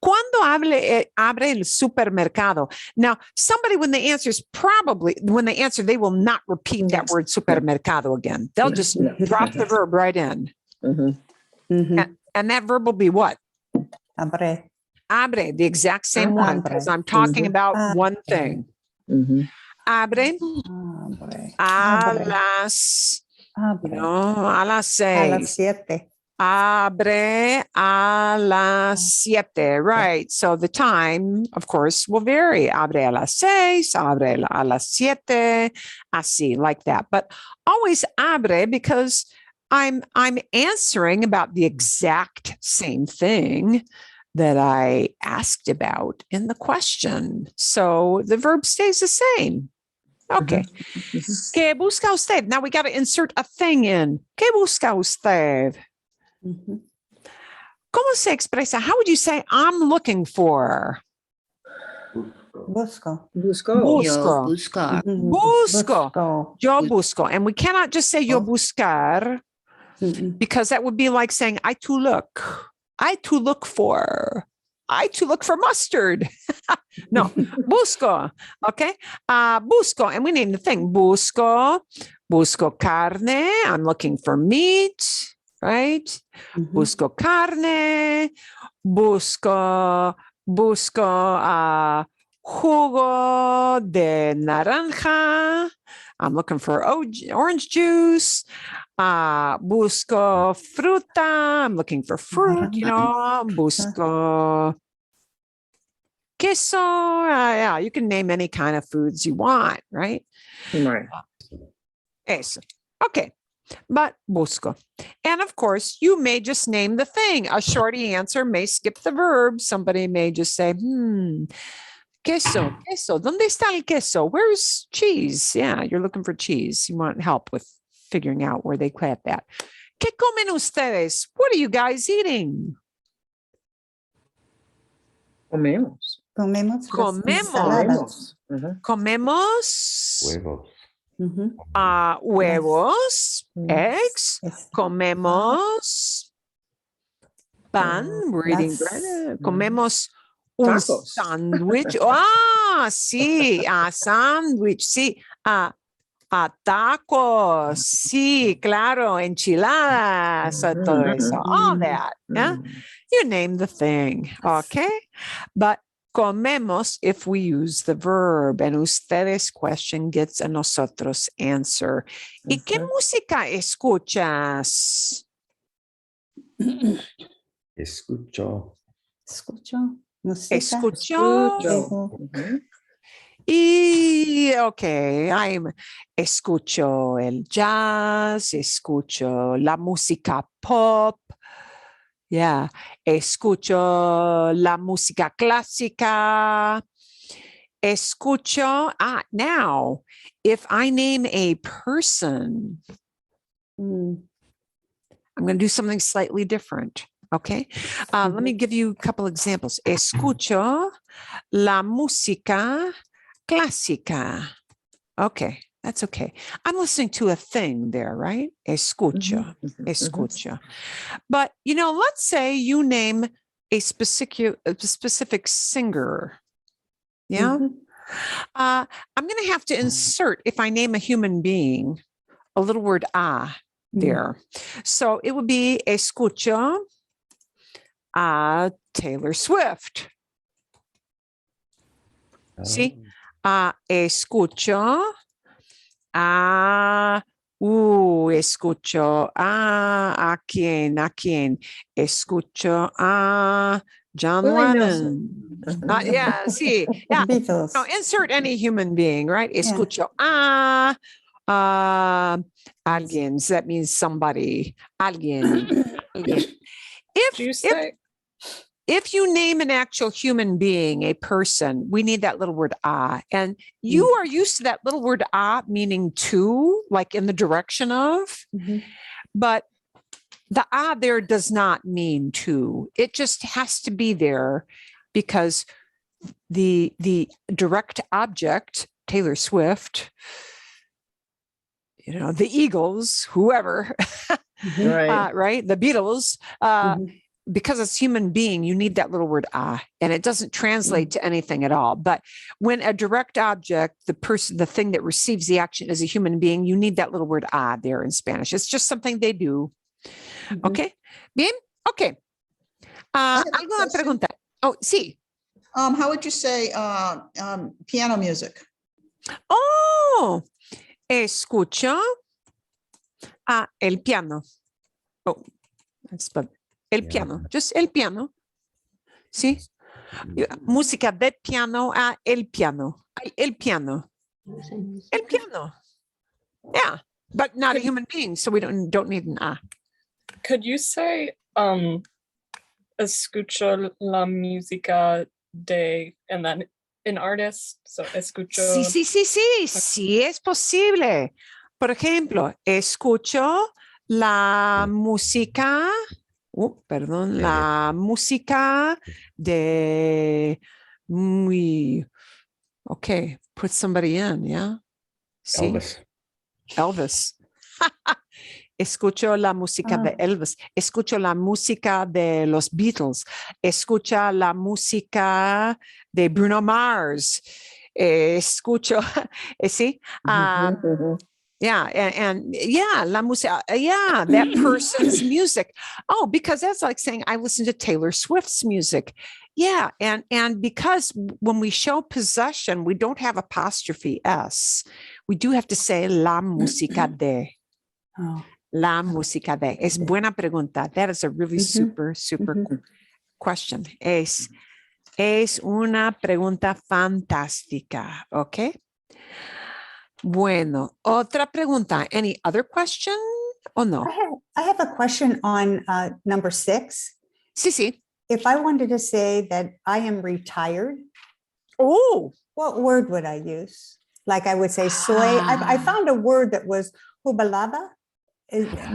Cuando abre el supermercado. Now, somebody, when they answer, they will not repeat that word supermercado again. They'll just drop the verb right in. And that verb will be what? Abre. Abre, the exact same one, because I'm talking about one thing. Abre a las, a las 6. A las 7. Abre a las 7. Right. So the time, of course, will vary. Abre a las 6, abre a las 7, así, like that. But always abre, because I'm answering about the exact same thing that I asked about in the question. So the verb stays the same. Okay. ¿Qué busca usted? Now we got to insert a thing in. ¿Qué busca usted? ¿Cómo se expresa? How would you say I'm looking for? Busco. Busco. Yo buscar. Busco. Yo busco. And we cannot just say yo Oh. buscar, because that would be like saying I to look. I to look for. I to look for mustard. No, busco. Okay. Busco. And we name the thing. Busco carne. I'm looking for meat. Right? Busco carne. Busco jugo de naranja. I'm looking for orange juice. Busco fruta. I'm looking for fruit, Busco queso. Yeah, you can name any kind of foods you want, right? Right. Eso. Okay. But busco. And of course, you may just name the thing. A shorty answer may skip the verb. Somebody may just say, queso. ¿Dónde está el queso? Where's cheese? Yeah, you're looking for cheese. You want help with figuring out where they plant that. ¿Qué comen ustedes? What are you guys eating? Comemos. Comemos. Ensaladas. Comemos Huevos. huevos, eggs. Comemos pan. We're eating bread. Comemos un Tacos. sándwich. Sí, sándwich. Sí, tacos. Sí, claro. Enchiladas. Todo eso. All that. Yeah. You name the thing. Okay. But comemos if we use the verb, and ustedes question gets a nosotros answer. ¿Y qué música escuchas? Escucho. Música. Escucho. Y, okay, escucho el jazz, escucho la música pop, Yeah. Escucho la música clásica. Escucho. Now, if I name a person, I'm going to do something slightly different. Okay. Let me give you a couple examples. Escucho la música clásica. Okay. That's okay. I'm listening to a thing there, right? Escucho, escucho. But, let's say you name a specific singer. Yeah. I'm going to have to insert, if I name a human being, a little word there. So it would be escucho a Taylor Swift. See? Escucho escucho a quién, escucho a John Willie Lennon. Yeah, see, yeah. Beatles. No, insert any human being, right? Escucho alguien. So that means somebody. Alguien. If you name an actual human being, a person, we need that little word and you are used to that little word meaning to, like in the direction of, but the there does not mean to. It just has to be there because the direct object, Taylor Swift, the Eagles, whoever, right? The Beatles, because it's human being, you need that little word and it doesn't translate to anything at all. But when a direct object, the thing that receives the action is a human being, you need that little word there in Spanish. It's just something they do. Okay. Bien. Okay. ¿Alguna pregunta? Oh, sí. How would you say piano music? Oh, escucho el piano. Oh, that's but el piano, just el piano. Sí. Música de piano el piano. El piano. El piano. Yeah, but not a human being, so we don't need an Could you say escucho la música de and then an artist? So escucho. Sí es posible. Por ejemplo, escucho la música, la música de okay, put somebody in, yeah? Sí. Elvis. Escucho la música de Elvis. Escucho la música de los Beatles. Escucha la música de Bruno Mars. Escucho, ¿sí? Yeah, and la música, that person's music. Oh, because that's like saying I listen to Taylor Swift's music. Yeah, and because when we show possession, we don't have apostrophe S. We do have to say la música de. La música de. Es buena pregunta. That is a really super cool question. Es una pregunta fantástica. Okay. Bueno, otra pregunta. Any other question or no? I have a question on number 6. Sí. If I wanted to say that I am retired, what word would I use? Like I would say soy. I found a word that was jubilada,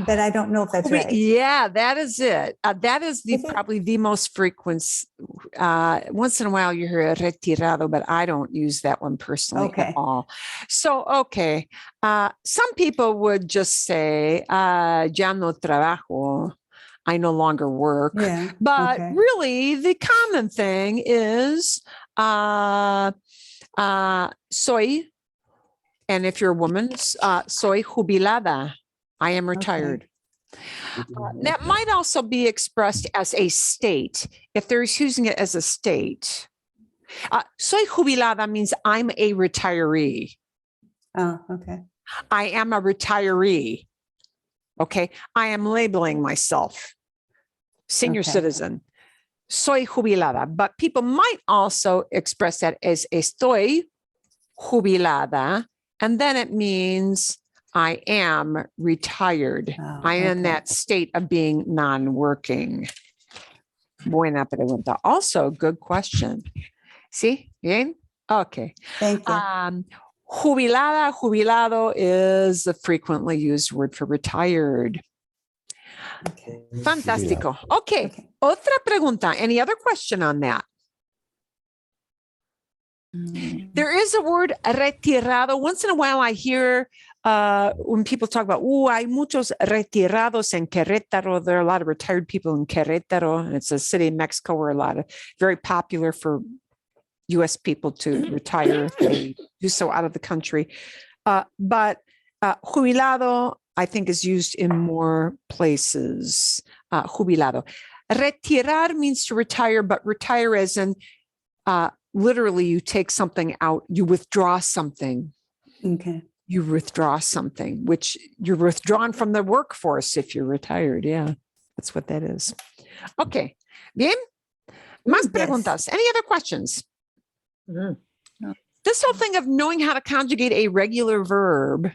but I don't know if that's right. Yeah, that is it. That is probably the most frequent. Once in a while you hear retirado, but I don't use that one personally at all. So, okay. Some people would just say, ya no trabajo. I no longer work. Yeah, but really the common thing is soy. And if you're a woman, soy jubilada. I am retired. That might also be expressed as a state. If they're using it as a state. Soy jubilada means I'm a retiree. Oh, okay. I am a retiree. Okay. I am labeling myself senior citizen. Soy jubilada. But people might also express that as estoy jubilada. And then it means I am retired. I am in that state of being non-working. Buena pregunta. Also, good question. ¿Sí? Bien? Okay. Thank you. Jubilada, jubilado is a frequently used word for retired. Okay. Fantástico. Okay. Okay. Otra pregunta. Any other question on that? There is a word retirado. Once in a while I hear when people talk about, hay muchos retirados en Querétaro. There are a lot of retired people in Querétaro. And it's a city in Mexico where a lot of very popular for U.S. people to retire if they do so out of the country. But jubilado, I think, is used in more places. Jubilado. Retirar means to retire, but retire as in literally you take something out, you withdraw something. Okay. You withdraw something, which you're withdrawn from the workforce if you're retired. Yeah, that's what that is. Okay. Bien. Más preguntas. Any other questions? Mm. This whole thing of knowing how to conjugate a regular verb,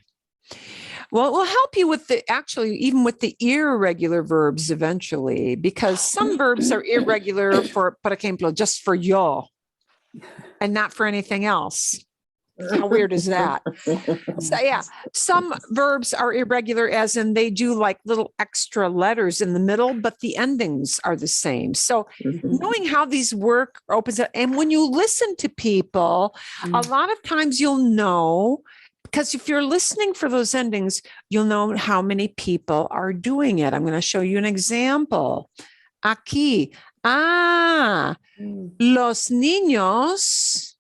well, it will help you with even with the irregular verbs eventually, because some verbs are irregular for ejemplo, just for yo and not for anything else. How weird is that? So yeah, some verbs are irregular as in they do like little extra letters in the middle, but the endings are the same. So knowing how these work opens up. And when you listen to people, a lot of times you'll know, because if you're listening for those endings, you'll know how many people are doing it. I'm going to show you an example. Aquí. Los niños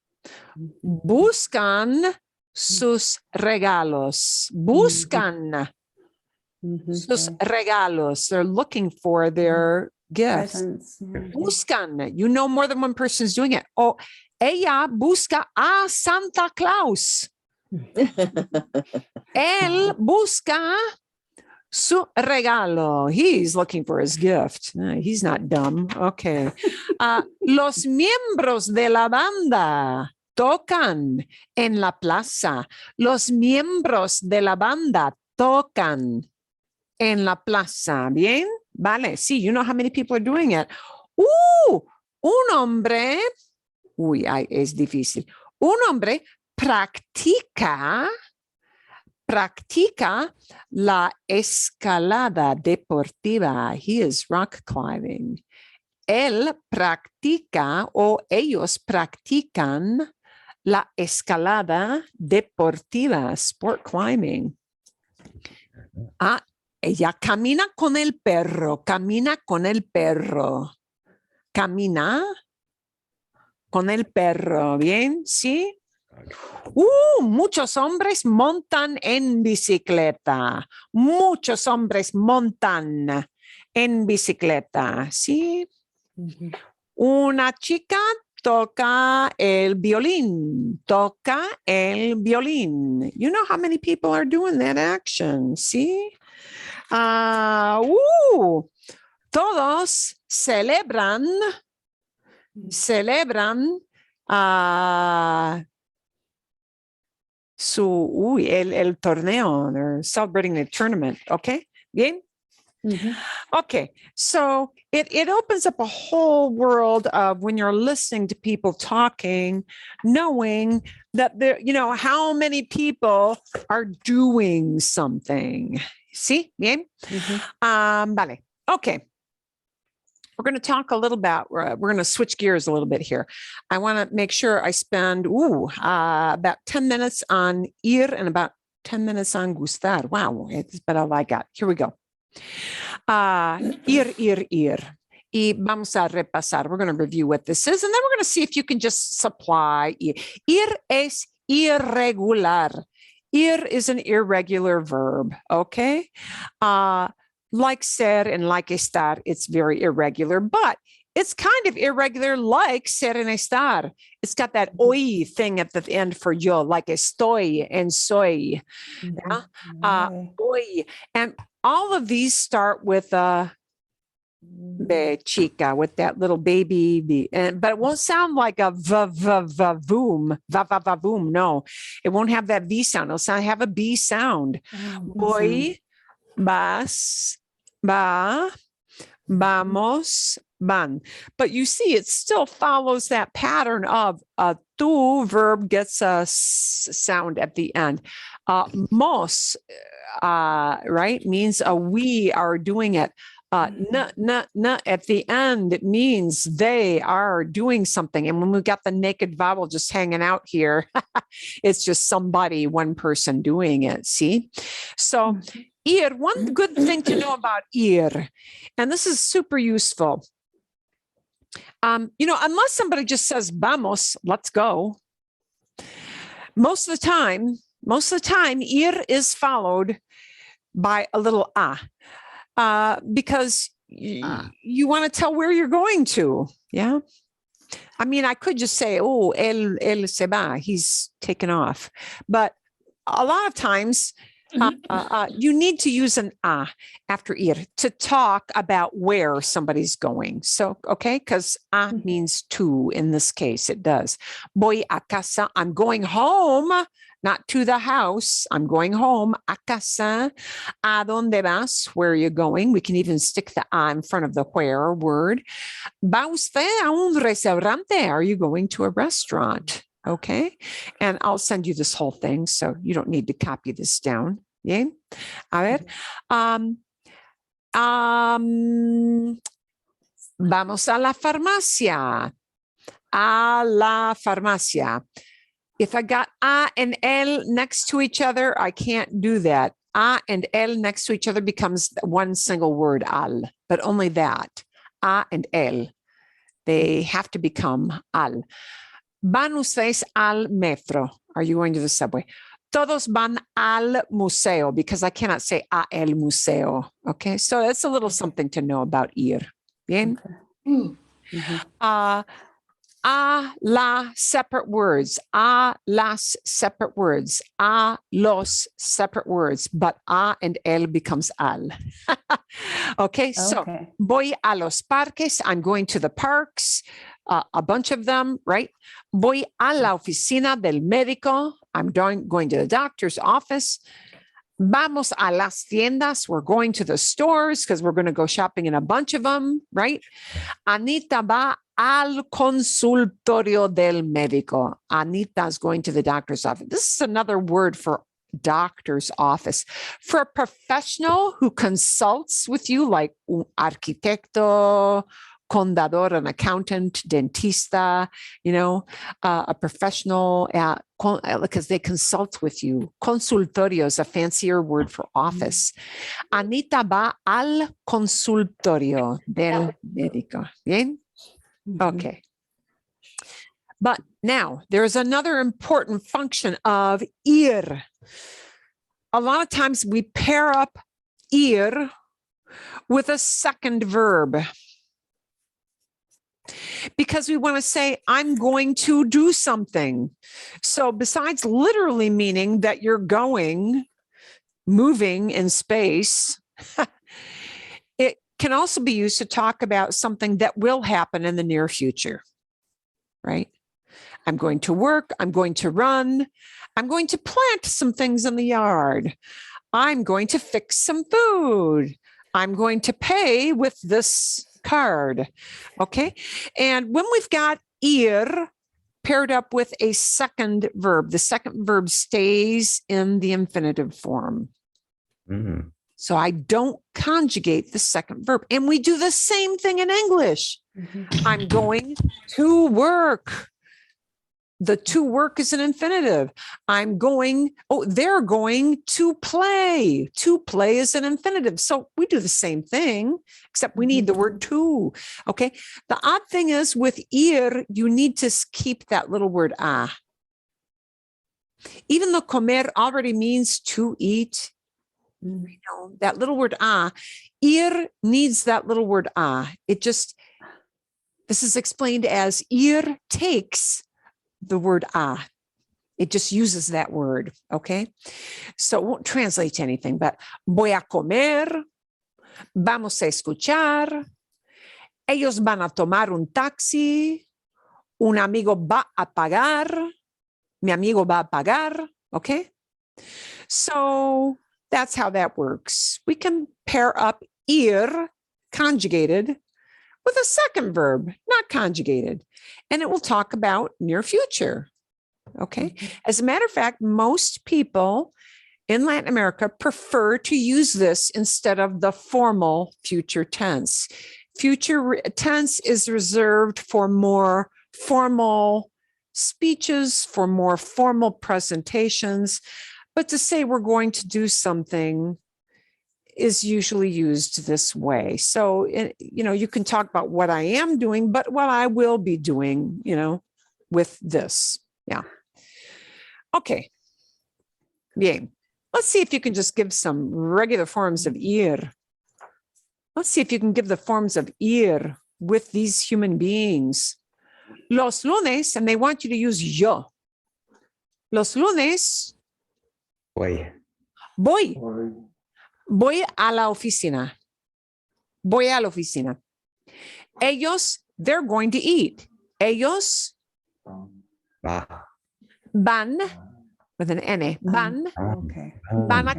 buscan sus regalos. Buscan sus regalos. They're looking for their gifts. Presents. Yeah. Buscan. You know more than one person is doing it. Oh, ella busca a Santa Claus. Él busca su regalo. He's looking for his gift. He's not dumb. Okay. Los miembros de la banda tocan en la plaza. Los miembros de la banda tocan en la plaza. Bien? Vale. Sí, you know how many people are doing it. Un hombre. Es difícil. Un hombre practica la escalada deportiva. He is rock climbing. Él practica o ellos practican la escalada deportiva, sport climbing. Ella camina con el perro, camina con el perro. Camina con el perro, ¿bien? ¿Sí? Muchos hombres montan en bicicleta. Muchos hombres montan en bicicleta. ¿Sí? Una chica toca el violín. Toca el violín. You know how many people are doing that action. ¿Sí? Todos celebran el torneo. They're celebrating the tournament. Okay. Bien. Okay. So it opens up a whole world of when you're listening to people talking, knowing that there, how many people are doing something. See? Bien. Vale. Okay. We're going to talk a little about, we're going to switch gears a little bit here. I want to make sure I spend about 10 minutes on ir and about 10 minutes on gustar. Wow, it's about all I got. Here we go. Ir. Y vamos a repasar. We're going to review what this is, and then we're going to see if you can just supply ir. Ir es irregular. Ir is an irregular verb, okay? Like ser and like estar, it's very irregular, but it's kind of irregular like ser and estar. It's got that oy thing at the end for yo, like estoy and soy. Oy. And all of these start with de chica, with that little baby, but it won't sound like a va-va-va-voom, va-va-va-voom. No, it won't have that V sound. It'll have a B sound. Voy, vas, va, Vamos, van. But you see, it still follows that pattern of a tu verb gets a sound at the end. Mos, right, means we are doing it. Na at the end, it means they are doing something. And when we've got the naked vowel just hanging out here, it's just somebody, one person doing it. See? So ir, one good thing to know about ir, and this is super useful. Unless somebody just says vamos, let's go. Most of the time, ir is followed by a little because you want to tell where you're going to. Yeah. I mean, I could just say, oh, él se va, he's taken off. But a lot of times you need to use an after ir to talk about where somebody's going. So, okay, because means to in this case, it does. Voy a casa, I'm going home. Not to the house. I'm going home. A casa. ¿A dónde vas? Where are you going? We can even stick the in front of the where word. ¿Va usted a un restaurante? Are you going to a restaurant? Okay. And I'll send you this whole thing, so you don't need to copy this down. Yeah. A ver. Vamos a la farmacia. A la farmacia. If I got a and el next to each other, I can't do that. A and el next to each other becomes one single word, al, but only that. A and el. They have to become al. Van ustedes al metro. Are you going to the subway? Todos van al museo, because I cannot say a el museo. Okay, so that's a little something to know about ir. Bien? A la separate words, a las separate words, a los separate words, but a and el becomes al. Okay, so voy a los parques, I'm going to the parks, a bunch of them, right? Voy a la oficina del médico, I'm going to the doctor's office. Vamos a las tiendas, we're going to the stores because we're going to go shopping in a bunch of them, right? Anita va al consultorio del médico. Anita is going to the doctor's office. This is another word for doctor's office. For a professional who consults with you, like un arquitecto, contador, an accountant, dentista, a professional, because they consult with you. Consultorio is a fancier word for office. Anita va al consultorio del médico. Bien? Okay. But now there's another important function of ir. A lot of times we pair up ir with a second verb, because we want to say, I'm going to do something. So besides literally meaning that you're moving in space, it can also be used to talk about something that will happen in the near future, right? I'm going to work, I'm going to run, I'm going to plant some things in the yard, I'm going to fix some food, I'm going to pay with this card, okay? And when we've got ir paired up with a second verb, the second verb stays in the infinitive form. Mm. So I don't conjugate the second verb. And we do the same thing in English. I'm going to work. The to work is an infinitive. They're going to play. To play is an infinitive. So we do the same thing, except we need the word to. Okay. The odd thing is with ir, you need to keep that little word a. Even though comer already means to eat, that little word ir needs that little word this is explained as ir takes the word it just uses that word, okay? So it won't translate to anything, but voy a comer, vamos a escuchar, ellos van a tomar un taxi, un amigo va a pagar, mi amigo va a pagar, okay? So that's how that works. We can pair up ir conjugated with a second verb, not conjugated. And it will talk about near future. Okay. As a matter of fact, most people in Latin America prefer to use this instead of the formal future tense. Future tense is reserved for more formal speeches, for more formal presentations. But to say we're going to do something is usually used this way. So, you can talk about what I am doing, but what I will be doing, with this. Yeah. Okay. Bien. Let's see if you can just give some regular forms of ir. Let's see if you can give the forms of ir with these human beings. Los lunes, and they want you to use yo. Los lunes, Voy. voy. Or Voy a la oficina. Voy a la oficina. Ellos, they're going to eat. Ellos Va. van, with an N, van, Okay. van a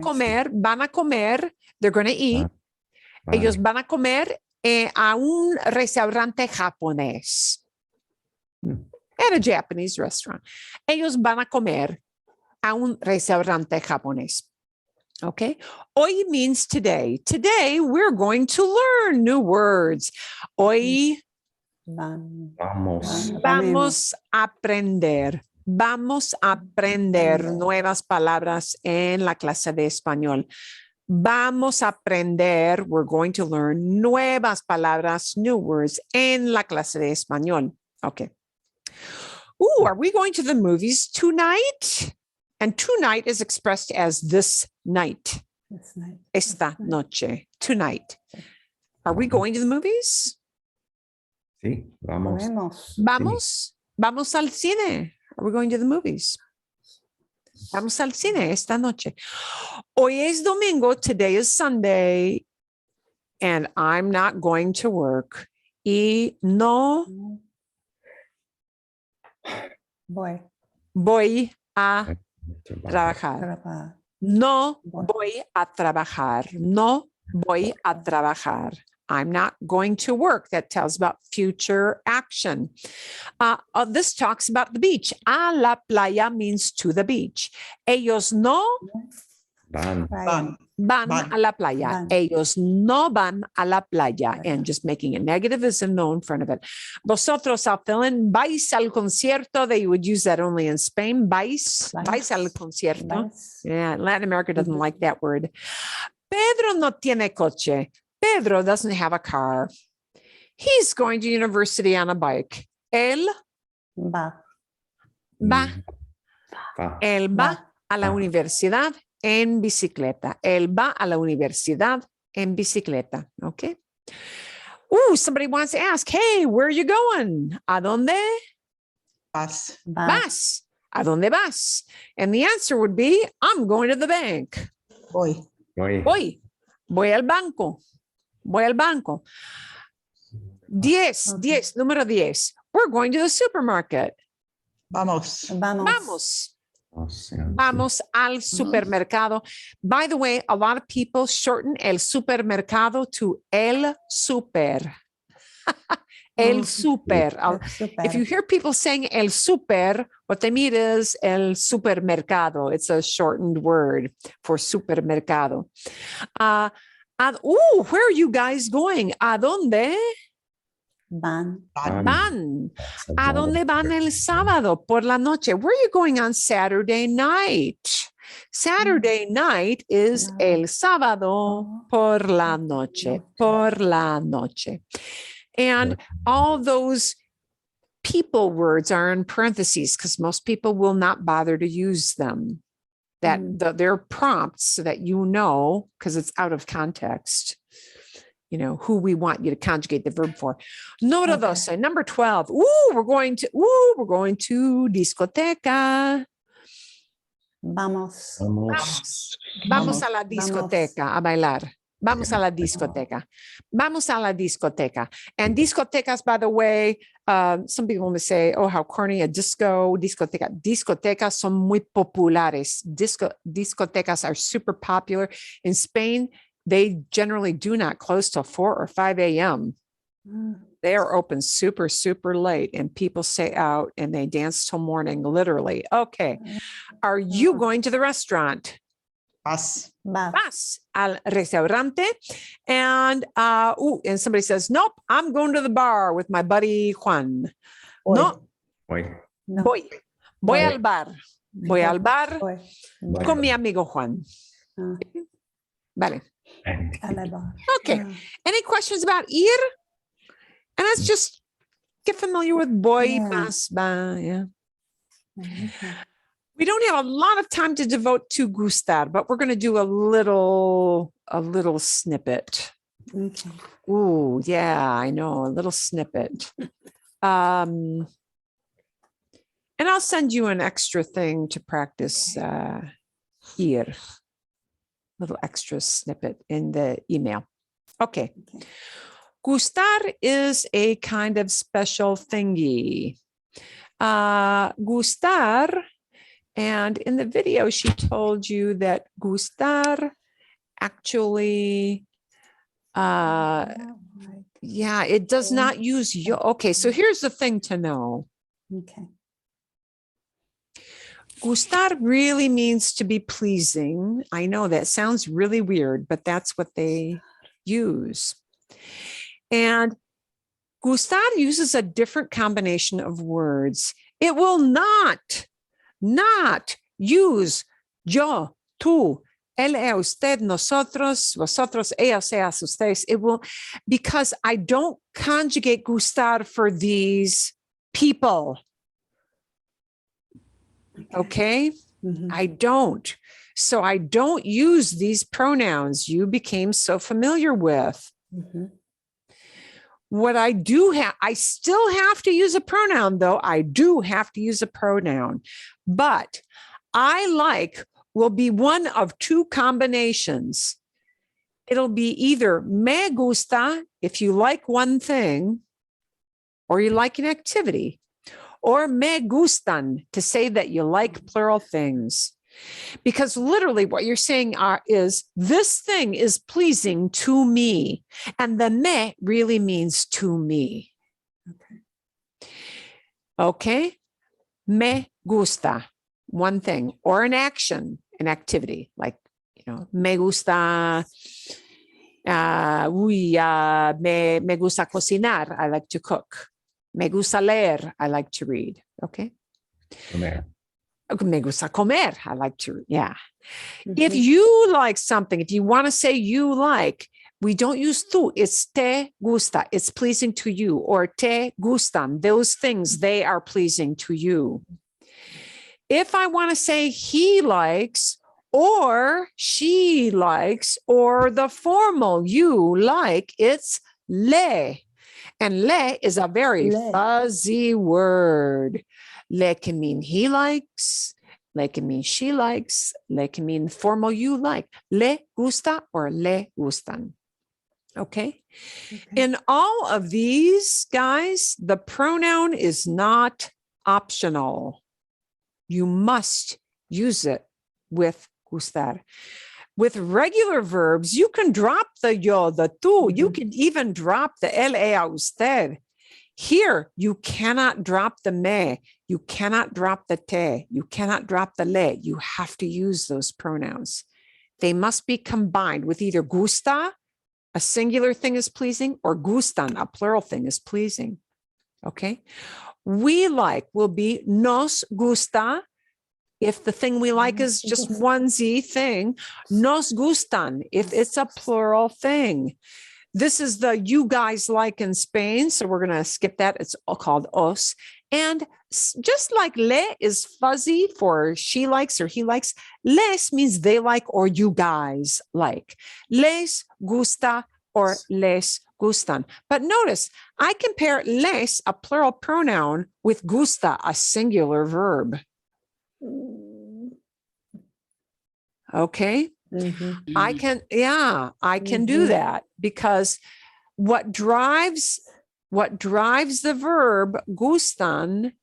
comer, they're going to eat. Ellos van a comer a un restaurante japonés. At a Japanese restaurant. Ellos van a comer a un restaurante japonés. Okay. Hoy means today. Today, we're going to learn new words. Hoy Vamos. vamos a aprender. Vamos a aprender nuevas palabras en la clase de español. Vamos a aprender, we're going to learn nuevas palabras, new words en la clase de español. Okay. Ooh, are we going to the movies tonight? And tonight is expressed as this night. That's nice. Esta noche. Tonight. Are we going to the movies? Sí, vamos. Vamos. Vamos. Vamos al cine. Are we going to the movies? Vamos al cine esta noche. Hoy es domingo. Today is Sunday. And I'm not going to work. Y no Voy. voy a trabajar. Trabajar. No voy a trabajar. No voy a trabajar. I'm not going to work. That tells about future action. This talks about the beach. A la playa means to the beach. Ellos no Van. Right. van Van. a la playa. Van. Ellos no van a la playa. Right. And just making a negative is a no in front of it. Vosotros, I'll fill in. Vais al concierto. They would use that only in Spain. Vais al concierto. Nice. Yeah, Latin America doesn't like that word. Pedro no tiene coche. Pedro doesn't have a car. He's going to university on a bike. Él Va. va. Va. Él va Va. a la universidad en bicicleta. Él va a la universidad en bicicleta. Okay. Ooh, somebody wants to ask, hey, where are you going? ¿A dónde Vas. Va. vas? ¿A dónde vas? And the answer would be, I'm going to the bank. Voy. Voy. Voy al banco. Voy al banco. 10, Okay. número 10. We're going to the supermarket. Vamos. Vamos. Vamos al supermercado. By the way, a lot of people shorten el supermercado to el super. El super. Super. If you hear people saying el super, what they mean is el supermercado. It's a shortened word for supermercado. Where are you guys going? ¿A dónde Van. van? ¿A dónde van el sábado por la noche? Where are you going on Saturday night? Saturday night is el sábado por la noche. Por la noche. And all those people words are in parentheses because most people will not bother to use them. They're prompts so that you know, because it's out of context, who we want you to conjugate the verb for. Número 12, number 12. We're going to discoteca. Vamos. Vamos a la discoteca a bailar. Vamos a la discoteca. Vamos a la discoteca. And discotecas, by the way, some people may say, oh, how corny, a discoteca. Discotecas son muy populares. Discotecas are super popular. In Spain, they generally do not close till 4 or 5 a.m. They are open super, super late, and people stay out and they dance till morning, literally. Okay. Are you going to the restaurant? Vas. Vas al restaurante. And and somebody says, nope, I'm going to the bar with my buddy Juan. No, Voy. voy. Voy al bar. Voy al bar Voy. con mi amigo Juan. Vale. Okay. Any questions about ir? And let's just get familiar with voy, vas, va. Yeah. We don't have a lot of time to devote to gustar, but we're going to do a little snippet. Okay. Ooh, yeah, I know, a little snippet. And I'll send you an extra thing to practice ir. Little extra snippet in the email. Okay. Gustar is a kind of special thingy. Gustar, and in the video, she told you that gustar actually, yeah, it does not use yo. Okay, so here's the thing to know. Okay. Gustar really means to be pleasing. I know that sounds really weird, but that's what they use. And gustar uses a different combination of words. It will not use yo, tú, él, usted, nosotros, vosotros, ellos, ellas, ustedes. It will, because I don't conjugate gustar for these people. Okay? I don't. So I don't use these pronouns you became so familiar with. What I do have, I still have to use a pronoun, though. I do have to use a pronoun, but I like will be one of two combinations. It'll be either me gusta, if you like one thing, or you like an activity, or me gustan, to say that you like plural things. Because literally what you're saying is this thing is pleasing to me. And the me really means to me. Okay. Me gusta, one thing, or an action, an activity, like, me gusta, me gusta cocinar. I like to cook. Me gusta leer. I like to read. Okay. Comer. Me gusta comer. I like to, yeah. If you like something, if you want to say you like, we don't use tú. It's te gusta. It's pleasing to you. Or te gustan. Those things, they are pleasing to you. If I want to say he likes, or she likes, or the formal you like, it's le. And le is a very fuzzy word. Le can mean he likes, le can mean she likes, le can mean formal you like. Le gusta or le gustan. Okay? In all of these, guys, the pronoun is not optional. You must use it with gustar. With regular verbs, you can drop the yo, the tú. You can even drop the él, ella, usted. Here, you cannot drop the me. You cannot drop the te. You cannot drop the le. You have to use those pronouns. They must be combined with either gusta, a singular thing is pleasing, or gustan, a plural thing is pleasing. Okay? We like will be nos gusta. If the thing we like is just one Z thing, nos gustan, if it's a plural thing. This is the you guys like in Spain, so we're going to skip that. It's all called os. And just like le is fuzzy for she likes or he likes, les means they like or you guys like. Les gusta or les gustan. But notice, I compare les, a plural pronoun, with gusta, a singular verb. Okay. I can do that because what drives the verb gustan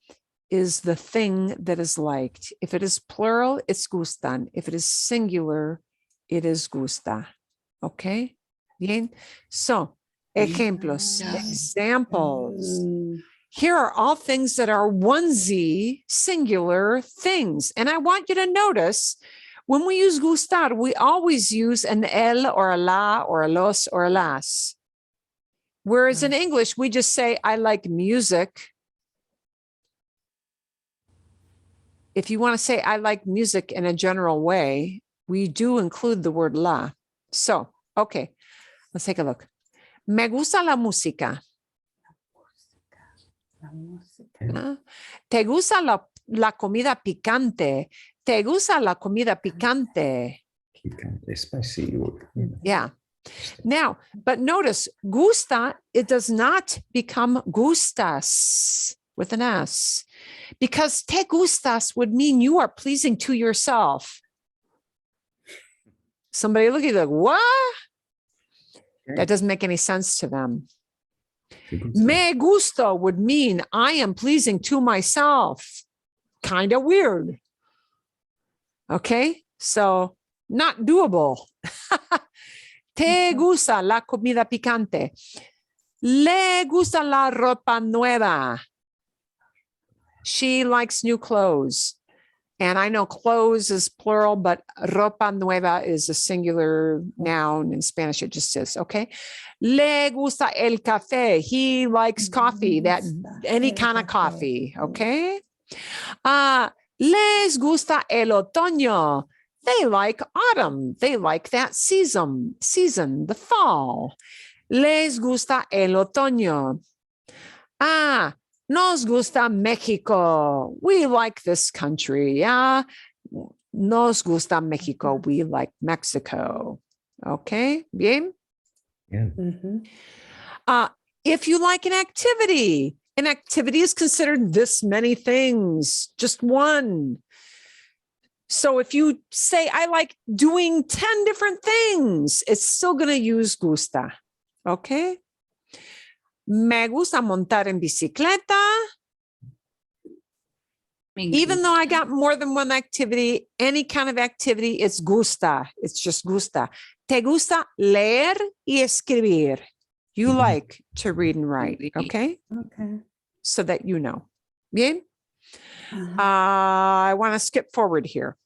is the thing that is liked. If it is plural, it's gustan. If it is singular, it is gusta. Okay. Bien. So, ejemplos, examples. Here are all things that are onesie, singular things. And I want you to notice when we use gustar, we always use an el or a la or a los or a las. Whereas in English, we just say, I like music. If you want to say, I like music in a general way, we do include the word la. So, okay, let's take a look. Me gusta la música. ¿Te gusta la comida picante? ¿Te gusta la comida picante? Picante, spicy. Yeah. Now, but notice, gusta, it does not become gustas with an S, because te gustas would mean you are pleasing to yourself. Somebody look at you like, what? That doesn't make any sense to them. Me gusta would mean I am pleasing to myself. Kind of weird. Okay, so not doable. Te gusta la comida picante. Le gusta la ropa nueva. She likes new clothes. And I know clothes is plural, but ropa nueva is a singular noun. In Spanish, it just says, okay. Le gusta el café. He likes coffee, that any kind of coffee, okay? Les gusta el otoño. They like autumn. They like that season, the fall. Les gusta el otoño. Nos gusta Mexico. We like this country. Yeah. Nos gusta Mexico. We like Mexico. Okay. Bien. Yeah. If you like an activity is considered this many things, just one. So if you say, I like doing 10 different things, it's still going to use gusta. Okay. Me gusta montar en bicicleta. Even though I got more than one activity, any kind of activity, it's gusta. It's just gusta. Te gusta leer y escribir. You like to read and write, okay? Okay. So that you know. Bien? I want to skip forward here.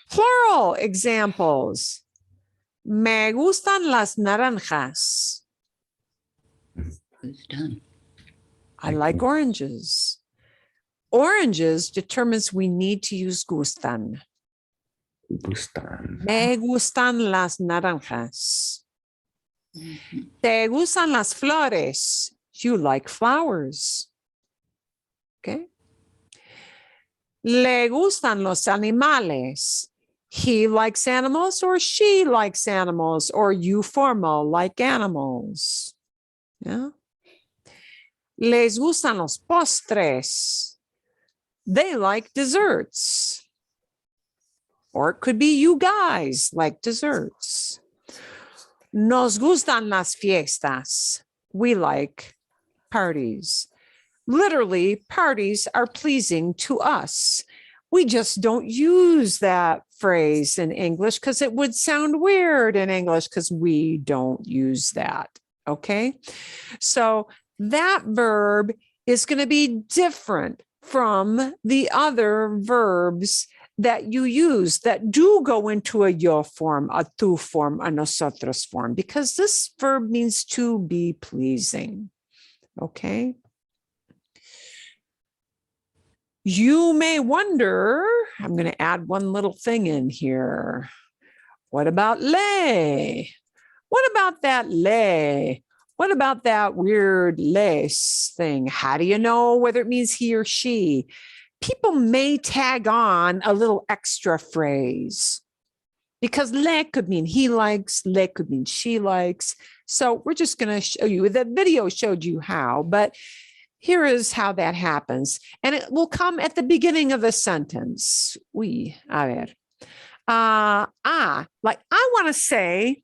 Plural examples. Me gustan las naranjas. Who's done? I like oranges. Oranges determines we need to use gustan. Gustan. Me gustan las naranjas. Te gustan las flores. You like flowers. Okay. Le gustan los animales. He likes animals or she likes animals, or you formal like animals. Yeah. Les gustan los postres. They like desserts. Or it could be you guys like desserts. Nos gustan las fiestas. We like parties. Literally, parties are pleasing to us. We just don't use that phrase in English because it would sound weird in English because we don't use that. Okay. So that verb is going to be different from the other verbs that you use that do go into a yo form, a tú form, a nosotros form, because this verb means to be pleasing. Okay. You may wonder, I'm going to add one little thing in here. What about le? What about that le? What about that weird les thing? How do you know whether it means he or she? People may tag on a little extra phrase because le could mean he likes, le could mean she likes. So we're just going to show you, the video showed you how, but here is how that happens. And it will come at the beginning of the sentence. Uy, a ver. Like I want to say,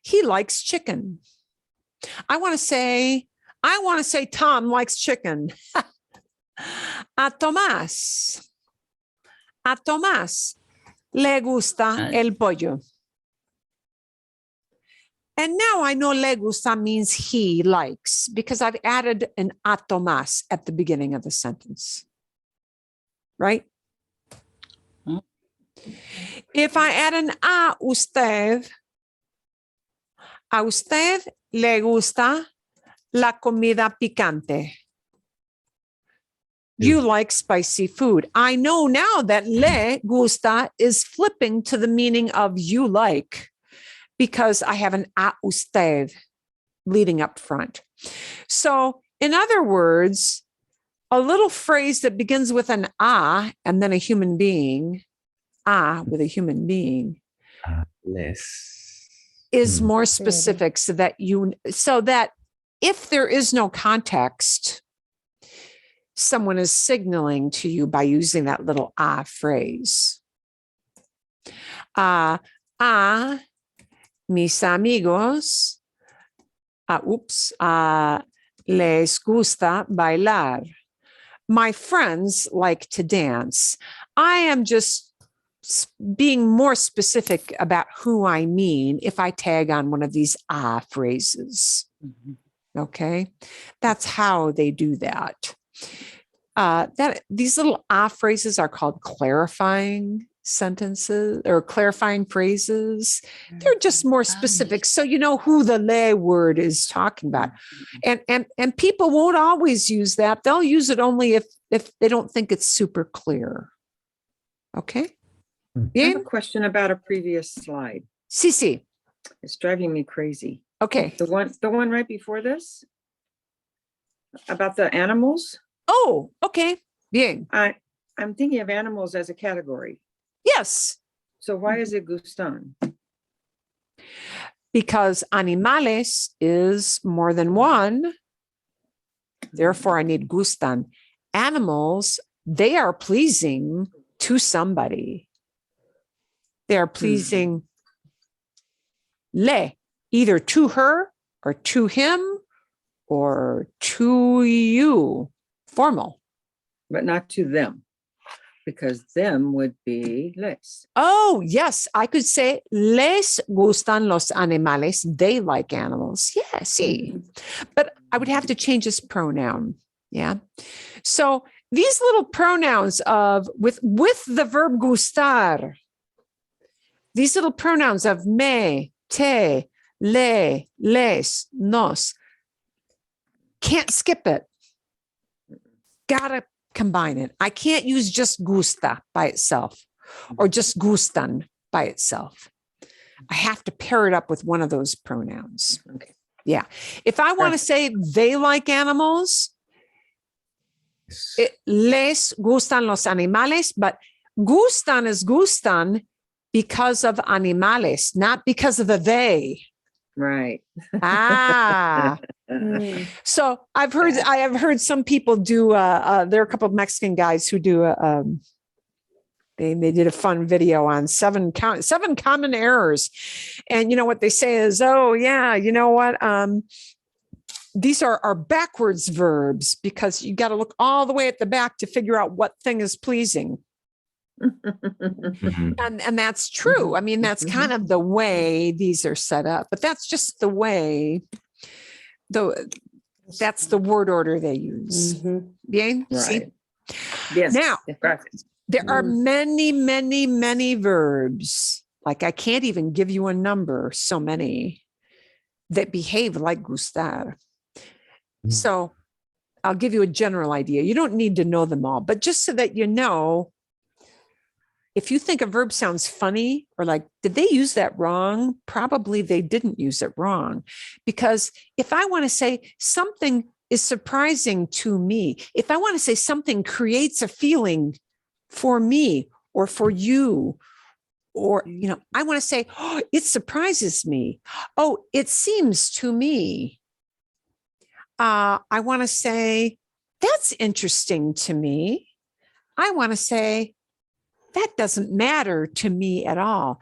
he likes chicken. I want to say Tom likes chicken. A Tomás. Le gusta el pollo. And now I know le gusta means he likes because I've added an ato más at the beginning of the sentence. Right? If I add an a usted le gusta la comida picante. You like spicy food. I know now that le gusta is flipping to the meaning of you like, because I have an a usted leading up front. So, in other words, a little phrase that begins with an a and then a human being, a with a human being, Less. is more specific so that if there is no context, someone is signaling to you by using that little a phrase. Mis amigos, les gusta bailar. My friends like to dance. I am just being more specific about who I mean if I tag on one of these phrases. Okay, that's how they do that. These little phrases are called clarifying sentences or clarifying phrases. They're just more specific, so you know who the le word is talking about. And people won't always use that. They'll use it only if they don't think it's super clear. Okay. I have a question about a previous slide. Sí. It's driving me crazy. Okay. The one right before this about the animals. Oh, okay. Bien. I'm thinking of animals as a category. Yes. So why is it gustan? Because animales is more than one. Therefore, I need gustan. Animals, they are pleasing to somebody. They are pleasing le, either to her or to him or to you. Formal. But not to them, because them would be les. Oh, yes. I could say les gustan los animales. They like animals. Yeah, sí. But I would have to change this pronoun. Yeah. So these little pronouns with the verb gustar, these little pronouns of me, te, le, les, nos, can't skip it. Gotta combine it. I can't use just gusta by itself or just gustan by itself. I have to pair it up with one of those pronouns. Okay. Yeah. If I want to say they like animals, les gustan los animales, but gustan is gustan because of animales, not because of the they. Right. So I have heard some people do, there are a couple of Mexican guys who do, they did a fun video on seven common errors. And you know what they say is, oh yeah, you know what? These are backwards verbs because you got to look all the way at the back to figure out what thing is pleasing. And that's true. I mean, that's kind of the way these are set up, but that's just the way, that's the word order they use. Bien? Right. Yes. Now, there are many, many, many verbs. Like I can't even give you a number, so many that behave like gustar. So I'll give you a general idea. You don't need to know them all, but just so that you know, if you think a verb sounds funny or like, did they use that wrong? Probably they didn't use it wrong. Because if I want to say something is surprising to me, if I want to say something creates a feeling for me or for you, or, you know, I want to say, oh, it surprises me. Oh, it seems to me. I want to say, that's interesting to me. I want to say, that doesn't matter to me at all.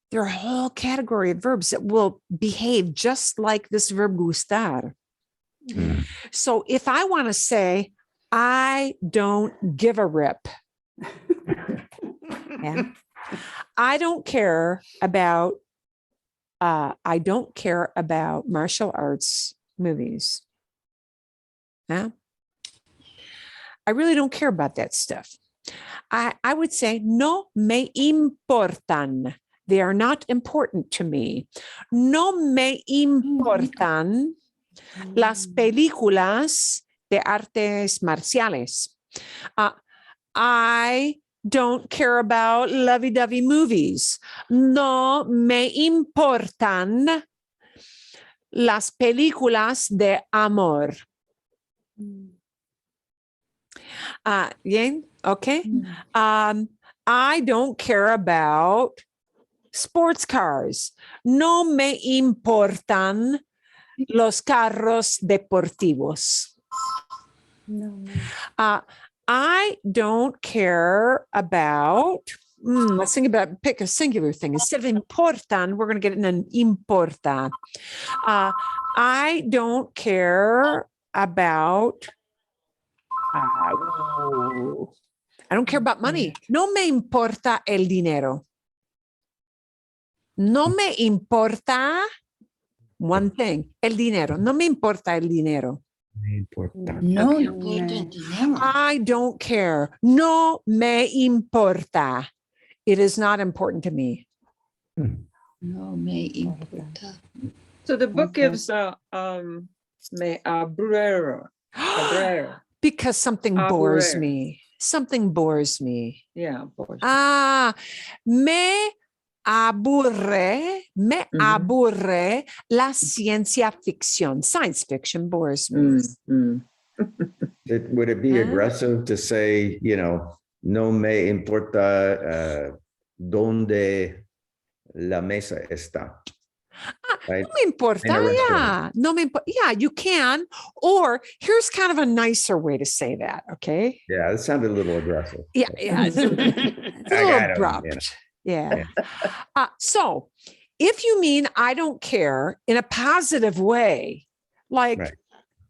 There are a whole category of verbs that will behave just like this verb gustar. So if I want to say, I don't give a rip. Yeah. I don't care about martial arts movies. Yeah. I really don't care about that stuff. I would say no me importan. They are not important to me. No me importan las películas de artes marciales. I don't care about lovey-dovey movies. No me importan las películas de amor. Bien, okay. I don't care about sports cars. No me importan los carros deportivos. I don't care about, let's think about, pick a singular thing. Instead of importan, we're going to get an importa. I don't care about, I don't care about money. No me importa el dinero. No me importa one thing, el dinero. No me importa el dinero. No, I don't care. No me importa. It is not important to me. No me importa. So the book gives me abrero. Because something bores Aburre. me. Something bores me. Yeah, boy. Me aburre la ciencia ficción. Science fiction bores me. Would it be aggressive to say, no me importa donde la mesa está? Right? No me importa. In a restaurant. Yeah. No me importa. Yeah, you can. Or here's kind of a nicer way to say that. Okay. Yeah, it sounded a little aggressive. Yeah. It's a little abrupt. Yeah. So if you mean I don't care in a positive way, like Right.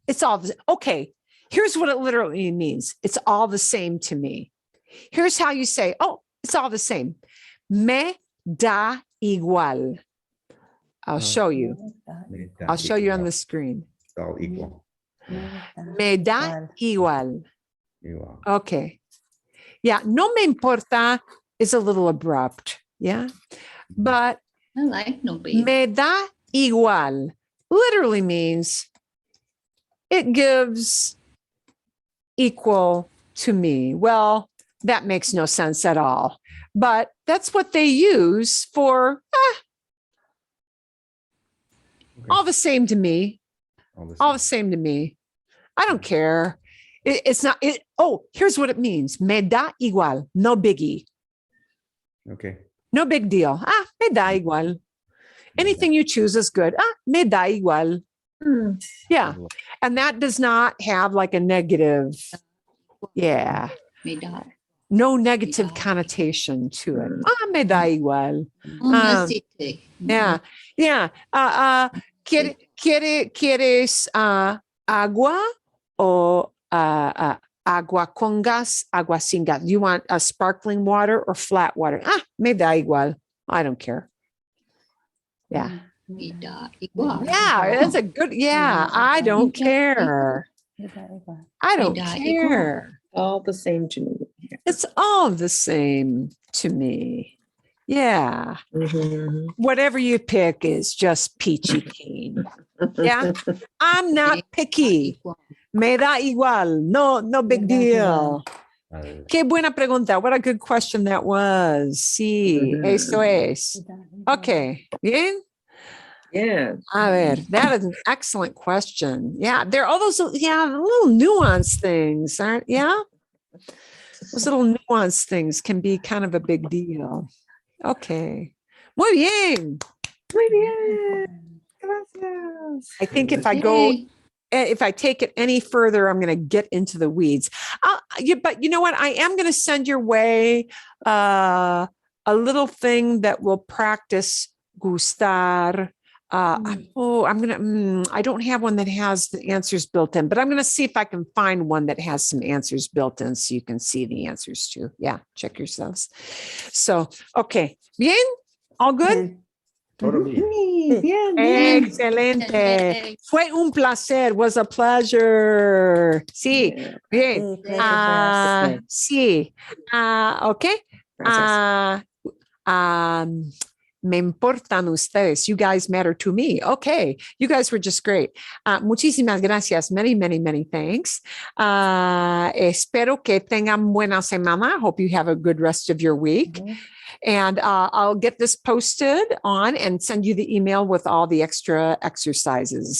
it's all okay. Here's what it literally means. It's all the same to me. Here's how you say, oh, it's all the same. Me da igual. I'll show you. I'll show you on the screen. It's all equal. Me da igual. You Okay. Yeah. No me importa is a little abrupt. Yeah. But I like no me. me da igual literally means it gives equal to me. Well, that makes no sense at all. But that's what they use for all the same to me. All the same to me. I don't care. It's not. Here's what it means. Me da igual. No biggie. Okay. No big deal. Me da igual. Anything you choose is good. Me da igual. Yeah. And that does not have like a negative. Yeah. Me da. No negative connotation to it. Me da igual. Necesite. Yeah. Yeah. ¿Quieres agua o agua con gas, agua sin gas? Do you want a sparkling water or flat water? Me da igual. I don't care. Yeah. Me da igual. Yeah, that's a good, I don't care. I don't Me da care. All the same to me. It's all the same to me. Yeah. Whatever you pick is just peachy keen. Yeah. I'm not picky. Me da igual. No big deal. Qué buena pregunta. What a good question that was. Sí, eso es. Okay. Bien. Yeah. A ver, that is an excellent question. Yeah, there are all those, little nuanced things, aren't? Yeah. Those little nuanced things can be kind of a big deal. Okay. Muy bien. Muy bien. Gracias. I think if I take it any further, I'm going to get into the weeds. But you know what? I am going to send your way a little thing that will practice gustar I don't have one that has the answers built in, but I'm going to see if I can find one that has some answers built in so you can see the answers too. Yeah, check yourselves. So, okay. Bien? All good? Todo bien. Bien. Excelente. Fue un placer. Was a pleasure. Sí. Yeah. Bien. Sí. Okay. Gracias. Me importan ustedes. You guys matter to me. Okay. You guys were just great. Muchísimas gracias. Many, many, many thanks. Espero que tengan buena semana. Hope you have a good rest of your week. And I'll get this posted on and send you the email with all the extra exercises.